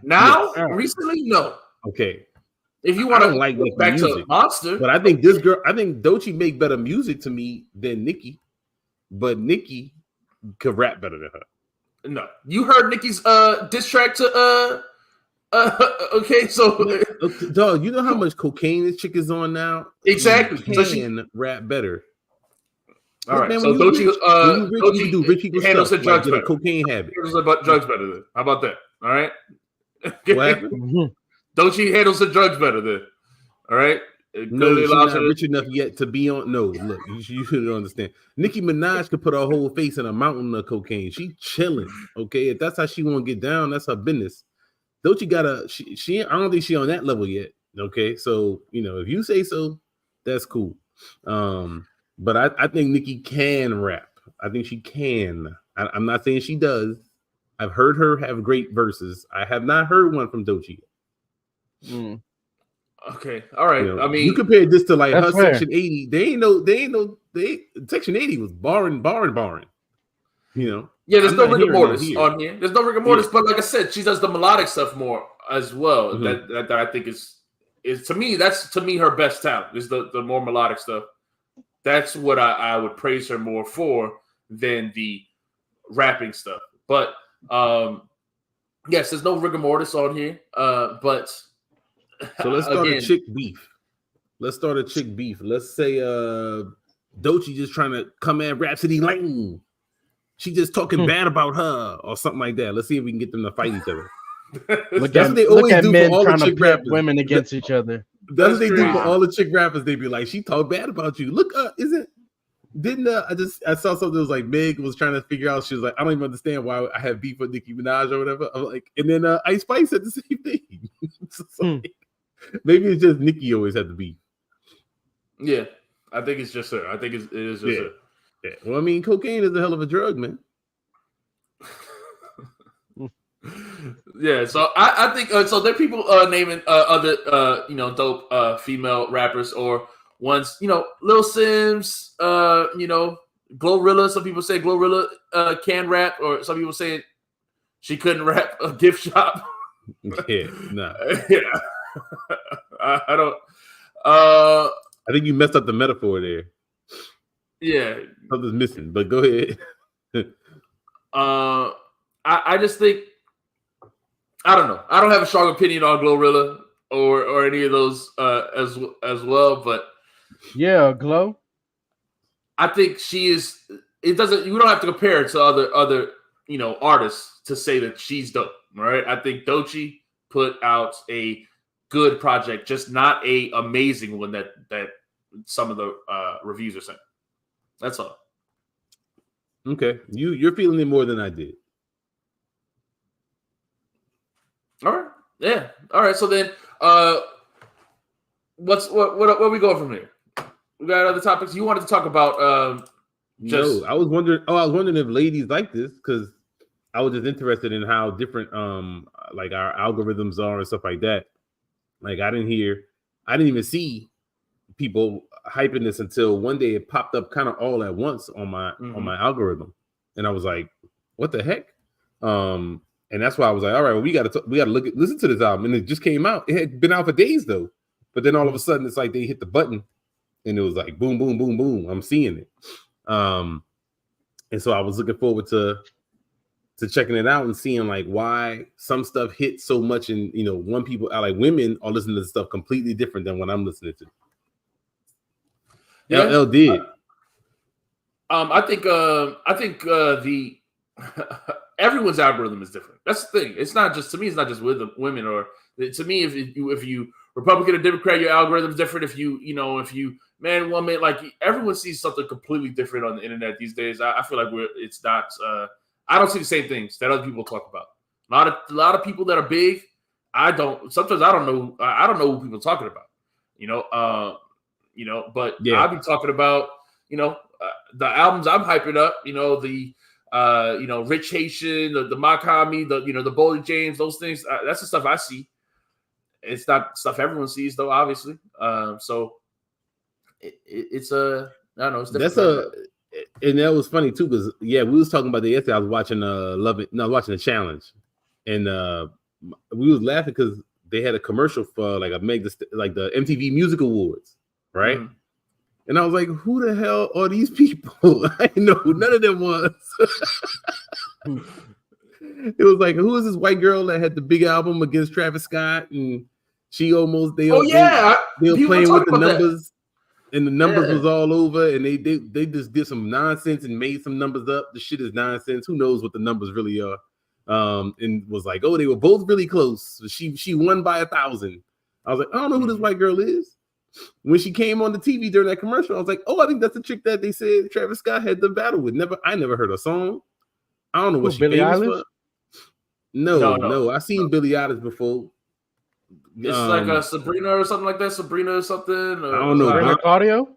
Now? Yes. Recently? No. Okay. If you want to like go back music, to Monster. But I think Doechii make better music to me than Nicki. But Nicki could rap better than her. No. You heard Nicki's diss track to okay, so dog, you know how much cocaine this chick is on now? Exactly. She can rap better. All right, man, so Doechii do rich people handles the drugs better. Cocaine habit. Handles about drugs better then. How about that? All right. What happened? Doechii handles the drugs better then. All right. No, she's not rich enough yet to be on. No, look, you shouldn't understand. Nicki Minaj could put her whole face in a mountain of cocaine. She chilling. Okay, if that's how she want to get down, that's her business. Doechii got she I don't think she on that level yet. Okay, so if you say so, that's cool. But I think Nicki can rap. I think she can. I'm not saying she does. I've heard her have great verses. I have not heard one from Doechii. Okay, all right. I mean, you compare this to like her Section 80. They ain't no. Section 80 was barring. Yeah, there's no rigor mortis on here. There's no rigor mortis, but like I said, she does the melodic stuff more as well. That I think is to me her best talent is the more melodic stuff. That's what I would praise her more for than the rapping stuff. But yes, there's no rigor mortis on here. But so let's start a chick beef. Let's say Doechii just trying to come at Rhapsody Lane. She just talking bad about her or something like that. Let's see if we can get them to fight each other. Look at men trying to pit women against each other. That's what they do for all the chick rappers. They be like, she talk bad about you. Look, I saw something that was like Meg was trying to figure out. She was like, I don't even understand why I have beef with Nicki Minaj or whatever. I'm like, and then Ice Spice said the same thing. Maybe it's just Nicki always had the beef. Yeah, I think it's just her. I think it is just her. Yeah. Well, I mean, cocaine is a hell of a drug, man. Yeah, so I think so. There are people naming other dope female rappers or ones. Lil Sims. Glorilla. Some people say Glorilla can rap, or some people say she couldn't rap. A gift shop. Yeah, no. Yeah, I don't. I think you messed up the metaphor there. Yeah, something's missing. But go ahead. I just think. I don't know. I don't have a strong opinion on Glorilla or any of those as well, but yeah, Glow. I think she is. It doesn't. You don't have to compare her to other artists to say that she's dope. Right? I think Doechii put out a good project, just not a amazing one that some of the reviews are saying. That's all. Okay, you're feeling it more than I did. All right. Yeah. All right. So then, what are we going from here? We got other topics. You wanted to talk about No, I was wondering if ladies like this because I was just interested in how different like our algorithms are and stuff like that. Like I didn't even see people hyping this until one day it popped up kind of all at once on my algorithm, and I was like, "What the heck?" And that's why I was like, "All right, well, we got to listen to this album." And it just came out. It had been out for days though, but then all of a sudden it's like they hit the button, and it was like boom, boom, boom, boom. I'm seeing it, and so I was looking forward to checking it out and seeing like why some stuff hit so much, and one people like women are listening to stuff completely different than what I'm listening to. Yeah. LL did. I think the everyone's algorithm is different. That's the thing. It's not just to me. It's not just with the women or to me. If you Republican or Democrat, your algorithm's different. If you man, woman, like everyone sees something completely different on the internet these days. I feel like it's not. I don't see the same things that other people talk about. A lot of people that are big. Sometimes I don't know. I don't know who people are talking about. But I'll be talking about the albums I'm hyping up. Rich Haitian, the Makami, the Boldy James, those things. That's the stuff I see. It's not stuff everyone sees, though, obviously. So it's I don't know. It's different. And that was funny too, because we was talking about that yesterday. I was watching watching the challenge, and we was laughing because they had a commercial for like the MTV Music Awards, right? Mm-hmm. And I was like, who the hell are these people? I know who none of them was. It was like, who is this white girl that had the big album against Travis Scott? And they were playing with the numbers, and the numbers was all over, and they just did some nonsense and made some numbers up. The shit is nonsense. Who knows what the numbers really are? And was like, oh, they were both really close. She won by 1,000. I was like, I don't know who this white girl is. When she came on the TV during that commercial, I was like, oh, I think that's the chick that they said Travis Scott had the battle with. I never heard her song. I don't know what she Billie Eilish? For. No. I seen Billie Eilish before. It's like a Sabrina or something like that. Sabrina or something. Or, I don't know. Sabrina Cardio?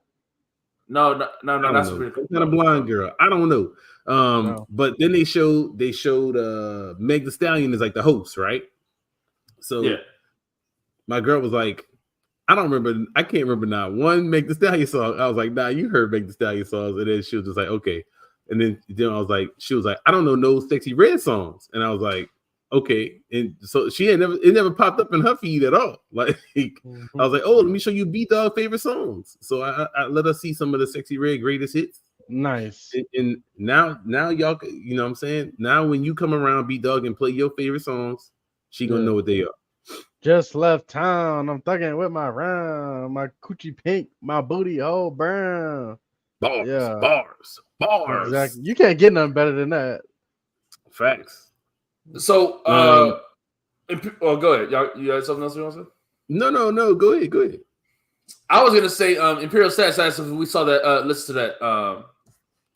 No, that's Sabrina. Kind of blonde girl. I don't know. No. But then they showed Meg Thee Stallion as like the host, right? So my girl was like, I can't remember not one Meg Thee Stallion song. I was like, nah, you heard Meg Thee Stallion songs. And then she was just like, okay. And then I was like, she was like, I don't know no Sexy Red songs. And I was like, okay. And so it never popped up in her feed at all. Like I was like, oh, let me show you B-Dog favorite songs. So I let her see some of the Sexy Red greatest hits. Nice. And now y'all, you know what I'm saying? Now when you come around B-Dog and play your favorite songs, she gonna know what they are. Just left town. I'm thugging with my round, my coochie pink, my booty hole brown. Bars. Exactly. You can't get nothing better than that. Facts. So, go ahead. You had something else you want to say? No. Go ahead. I was gonna say, Imperial Stats asked if we saw that. Listen to that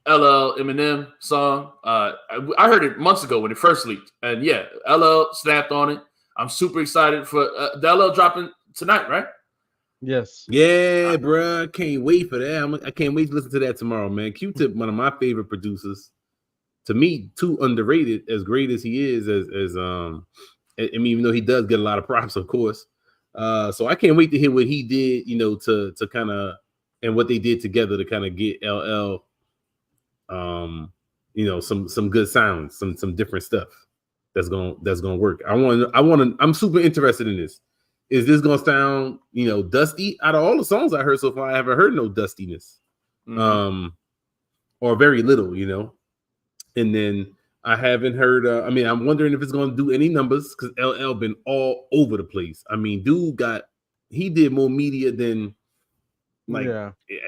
LL Eminem song. I heard it months ago when it first leaked, and LL snapped on it. I'm super excited for the LL dropping tonight, right? Yes. Yeah, bro. Can't wait for that. I can't wait to listen to that tomorrow, man. Q-Tip, one of my favorite producers. To me, too underrated, as great as he is, even though he does get a lot of props, of course. So I can't wait to hear what he did, to kind of, and what they did together to kind of get LL, some good sounds, some different stuff that's gonna work. I'm super interested in this. Is this gonna sound, dusty? Out of all the songs I heard so far, I haven't heard no dustiness, or very little, And then I haven't heard. I'm wondering if it's gonna do any numbers because LL been all over the place. I mean, he did more media than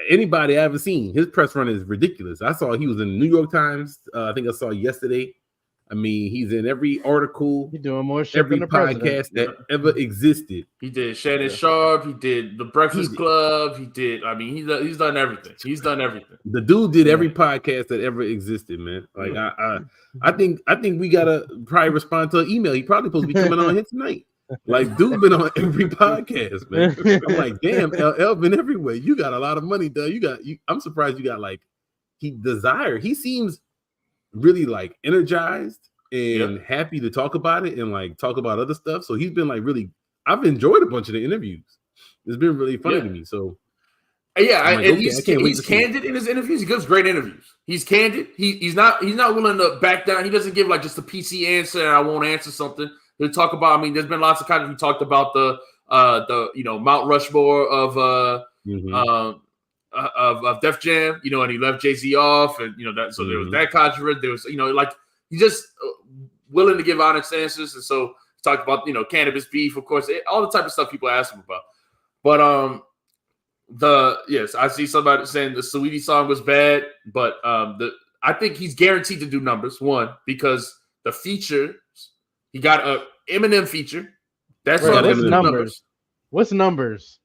anybody I ever seen. His press run is ridiculous. I saw he was in the New York Times. I think I saw yesterday. I mean, he's in every article. He's doing more shit every than the podcast president. that ever existed. He did Shannon Sharp. He did The Breakfast Club. He did. I mean, he's done everything. He's done everything. The dude did every podcast that ever existed, man. Like I think we gotta probably respond to an email. He probably supposed to be coming on here tonight. Like, dude been on every podcast, man. I'm like, damn, LL been everywhere. You got a lot of money, though. I'm surprised you got he seems really like energized and happy to talk about it and like talk about other stuff. So he's been like really, I've enjoyed a bunch of the interviews. It's been really funny to me. So he's candid in his interviews. He gives great interviews. He's candid. He's not willing to back down. He doesn't give like just a PC answer and I won't answer something. He'll talk about, there's been lots of kind of, he talked about the Mount Rushmore of Def Jam, and he left Jay-Z off, and that. So there was that controversy. There was, he's just willing to give honest answers, and so he talked about cannabis beef, of course, all the type of stuff people ask him about. But I see somebody saying the Saweetie song was bad, but I think he's guaranteed to do numbers. One, because the features. He got a Eminem feature. That's Right, all what's the numbers? What's numbers?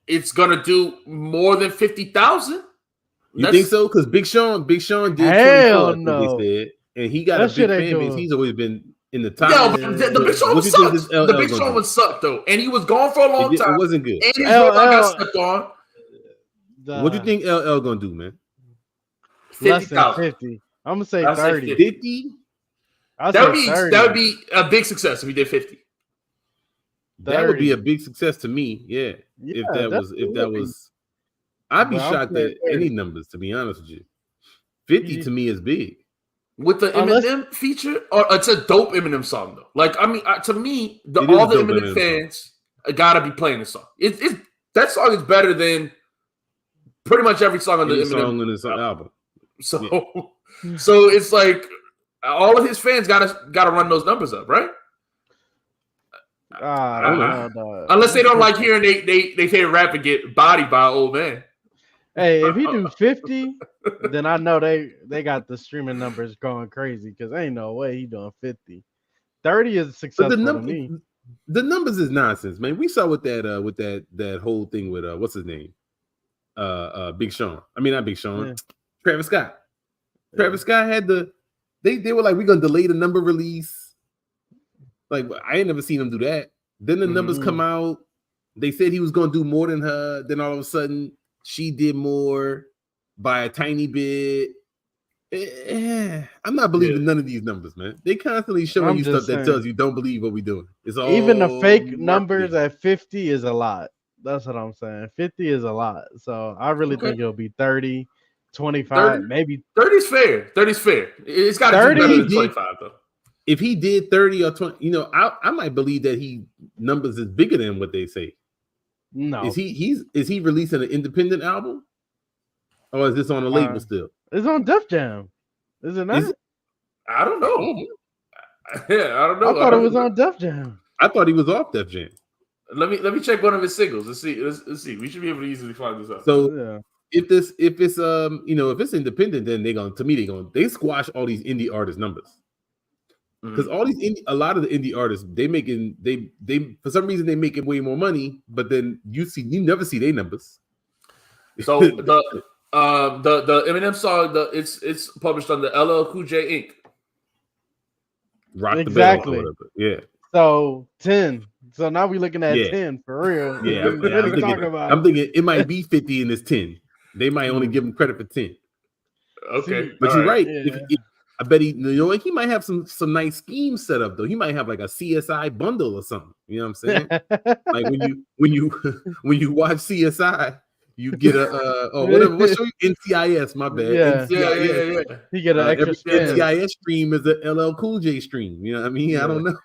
It's gonna do more than 50,000. You think so? Because Big Sean did 24, Hell I think no. they said, and he got That a shit big ain't fan base. doing- He's always been in the top. Yeah, but the Big Sean What do you think sucks. this LL The Big gonna Sean do? would suck though, and he was gone for a long It time. wasn't good. And his LL robot got stepped on. What do you think LL gonna do, man? Less than 50,000. 50. I'm gonna say I'll say 30. 50? I'll say 30. That would be a big success if he did 50. That would be 30. a big success to me. Yeah. Yeah, If that was, I'd be But I'm shocked saying at any 30. numbers, to be honest with you. 50 to me is big. With the Unless- Eminem feature, or it's a dope Eminem song though. Like I mean, to me, It is all a the dope Eminem Eminem fans gotta be playing this song. That song is better than pretty much every song on the Any Eminem song on this album. So, Yeah. so it's like all of his fans gotta run those numbers up, right? I don't don't know. know. Unless they don't like hearing they favorite rapper get bodied by an old man. Hey, if he do 50, then I know they got the streaming numbers going crazy because ain't no way he doing 50. 30 is But successful to me. the numbers is nonsense, man. We saw with that whole thing with what's his name? Big Sean. I mean, not Big Sean. Yeah. Travis Scott. Travis Scott had they were like, we're gonna delay the number release. Like, I ain't never seen him do that. Then the numbers come out. They said he was gonna do more than her. Then all of a sudden, she did more by a tiny bit. I'm not believing none of these numbers, man. They constantly showing you stuff that tells you don't believe what we're doing. It's all even the fake marketing. numbers at 50 is a lot. That's what I'm saying. 50 is a lot. So I really think it'll be 30, 25, 30? maybe 30 is fair. 30 is fair. It's got to do 30 better than 25 though. If he did 30 or 20, I might believe that he numbers is bigger than what they say. no. Is he releasing an independent album, or is this on a label still? It's on Def Jam. Is it not? I don't know. Yeah, I don't know. I thought it was on Def Jam. I thought he was off Def Jam. Let me check one of his singles. Let's see. Let's see. We should be able to easily find this out. So Yeah. if it's independent, then they squash all these indie artist numbers. Because all these a lot of the indie artists, they for some reason they making way more money, but then you never see their numbers. So the Eminem song, it's published on the LL Cool J Inc. Rock Exactly. the bell or whatever. Yeah. So 10. So now we're looking at 10 for real. Yeah, I'm thinking it might be 50 in this 10. They might only give him credit for 10. Okay, but you're right. Yeah. I bet he might have some nice schemes set up though. He might have like a CSI bundle or something. You know what I'm saying? Like when you watch CSI, you get what show you? NCIS, my bad. Yeah. NCIS. Yeah. He get an extra spin. NCIS stream is a LL Cool J stream. You know what I mean? Yeah. I don't know.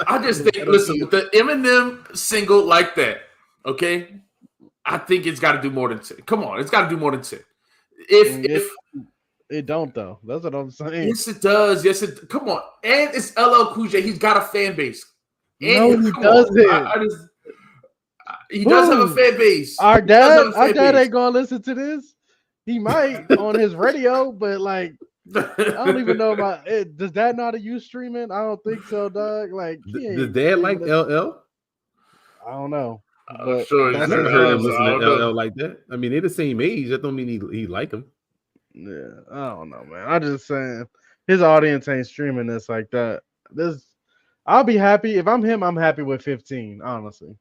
I just think, listen, with the Eminem single like that, okay, I think it's got to do more than 10. Come on, it's got to do more than 10. If it don't though, that's what I'm saying. Yes, it does. Come on, and it's LL Cool J. He's got a fan base. No, he doesn't. He does have a fan base. Our dad ain't gonna listen to this. He might on his radio, but like I don't even know about it. Does Dad know how to use streaming? I don't think so, dog. Like, does Dad like LL? I don't know. I'm sure I never heard him listen to LL like that. I mean, they're the same age. That don't mean he like him. Yeah, I don't know, man. I'm just saying his audience ain't streaming this like that. I'll be happy if I'm him. I'm happy with 15, honestly.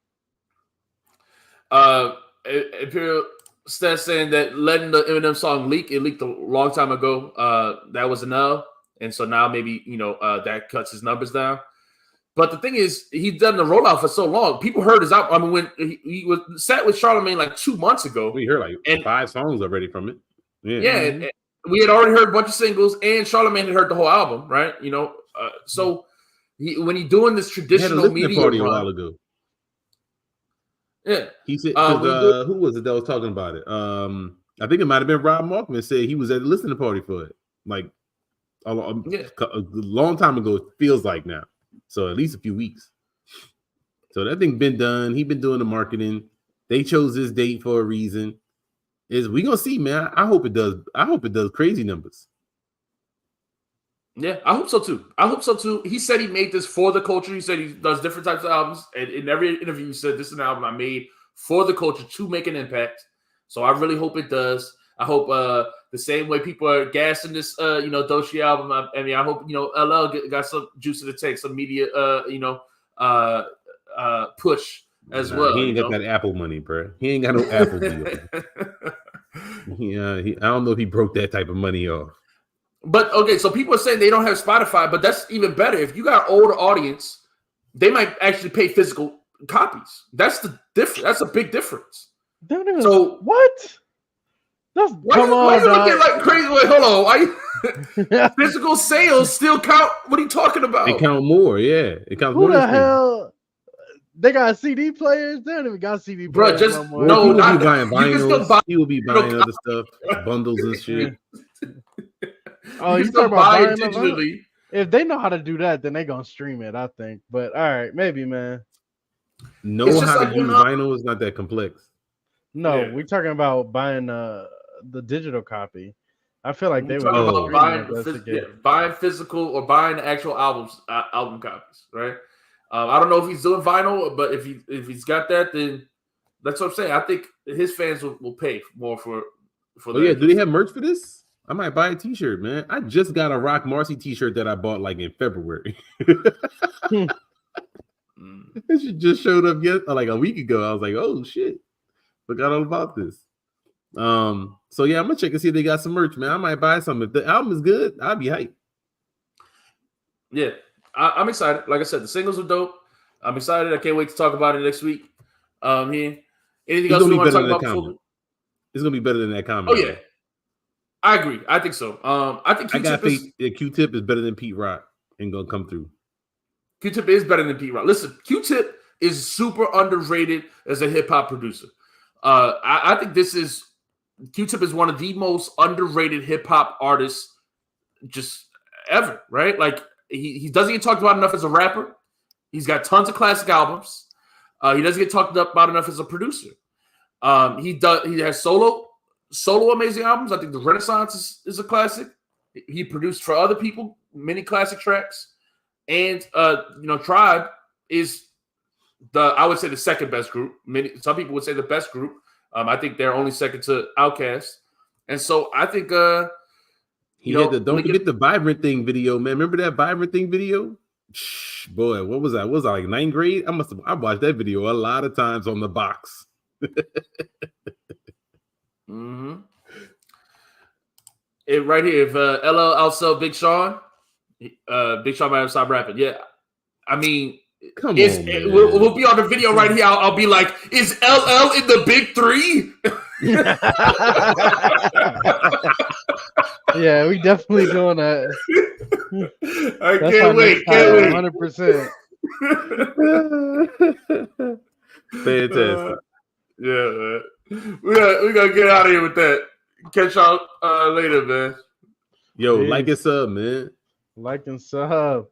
Imperial Stats saying that letting the Eminem song leak, it leaked a long time ago. That was enough, and so now maybe that cuts his numbers down. But the thing is, he's done the rollout for so long. People heard his album. I mean, when he was sat with Charlamagne like 2 months ago, we heard like 5 songs already from it. Yeah, and we had already heard a bunch of singles, and Charlamagne had heard the whole album, right? So when he's doing this traditional media party run, a while ago. Yeah, he said, who was it that was talking about it? I think it might have been Rob Markman said he was at a listening party for it, like a long time ago. It feels like now, so at least a few weeks. So that thing been done. He been doing the marketing. They chose this date for a reason. We gonna see, man. I hope it does. I hope it does crazy numbers. Yeah, I hope so too. He said he made this for the culture. He said he does different types of albums, and in every interview, he said this is an album I made for the culture to make an impact. So I really hope it does. I hope the same way people are gassing this, Doechii album. I hope LL got some juice to the tank, some media, push as well. He ain't got that Apple money, bro. He ain't got no Apple deal. I don't know if he broke that type of money off. But okay, so people are saying they don't have Spotify, but that's even better. If you got an older audience, they might actually pay physical copies. That's the difference. That's a big difference. So what? Why you looking like crazy? Wait, hold on. Why physical sales still count? What are you talking about? It count more, yeah. It counts more. Who the hell? They got CD players. They don't even got CD players. Bro, just no. People be buying vinyls. People be buying other stuff, bundles and shit. Oh, you talking about buying digitally? If they know how to do that, then they gonna stream it, I think. But all right, maybe, man. Know how to use vinyl is not that complex. No, we're talking about buying the digital copy. I feel like they would buying physical or buying actual album copies, right? I don't know if he's doing vinyl, but if he's got that, then that's what I'm saying. I think his fans will pay more for. Oh yeah, do they have merch for this? I might buy a T-shirt, man. I just got a Rock Marcy T-shirt that I bought like in February. It just showed up like a week ago. I was like, oh shit, forgot all about this. So yeah, I'm gonna check and see if they got some merch, man. I might buy some. If the album is good, I'll be hyped. Yeah, I'm excited. Like I said, the singles are dope. I'm excited. I can't wait to talk about it next week. Here, anything else we want to talk about? It's gonna be better than that comment. Oh yeah. I agree. I think so. I think Q-Tip is better than Pete Rock and gonna come through. Q-Tip is better than Pete Rock. Listen, Q-Tip is super underrated as a hip hop producer. I think Q-Tip is one of the most underrated hip hop artists just ever. Right? Like he doesn't get talked about enough as a rapper. He's got tons of classic albums. He doesn't get talked about enough as a producer. He has solo amazing albums. I think the Renaissance is a classic. He produced for other people many classic tracks, and Tribe is I would say the second best group. Some people would say the best group. I think they're only second to Outkast, and so I think don't forget the Vibrant Thing video, man. Remember that Vibrant Thing video? Boy, what was that? Was I like 9th grade? I watched that video a lot of times on the box. Mm-hmm. It right here. If LL outsell Big Sean, Big Sean might have stopped rapping. Yeah, I mean, come on, man. We'll be on the video right here. I'll be like, is LL in the big three? Yeah, we definitely doing that. I can't wait. 100%. Fantastic. Yeah, man. We gotta get out of here with that. Catch y'all later, man. Yo, like and sub, man. Like and sub.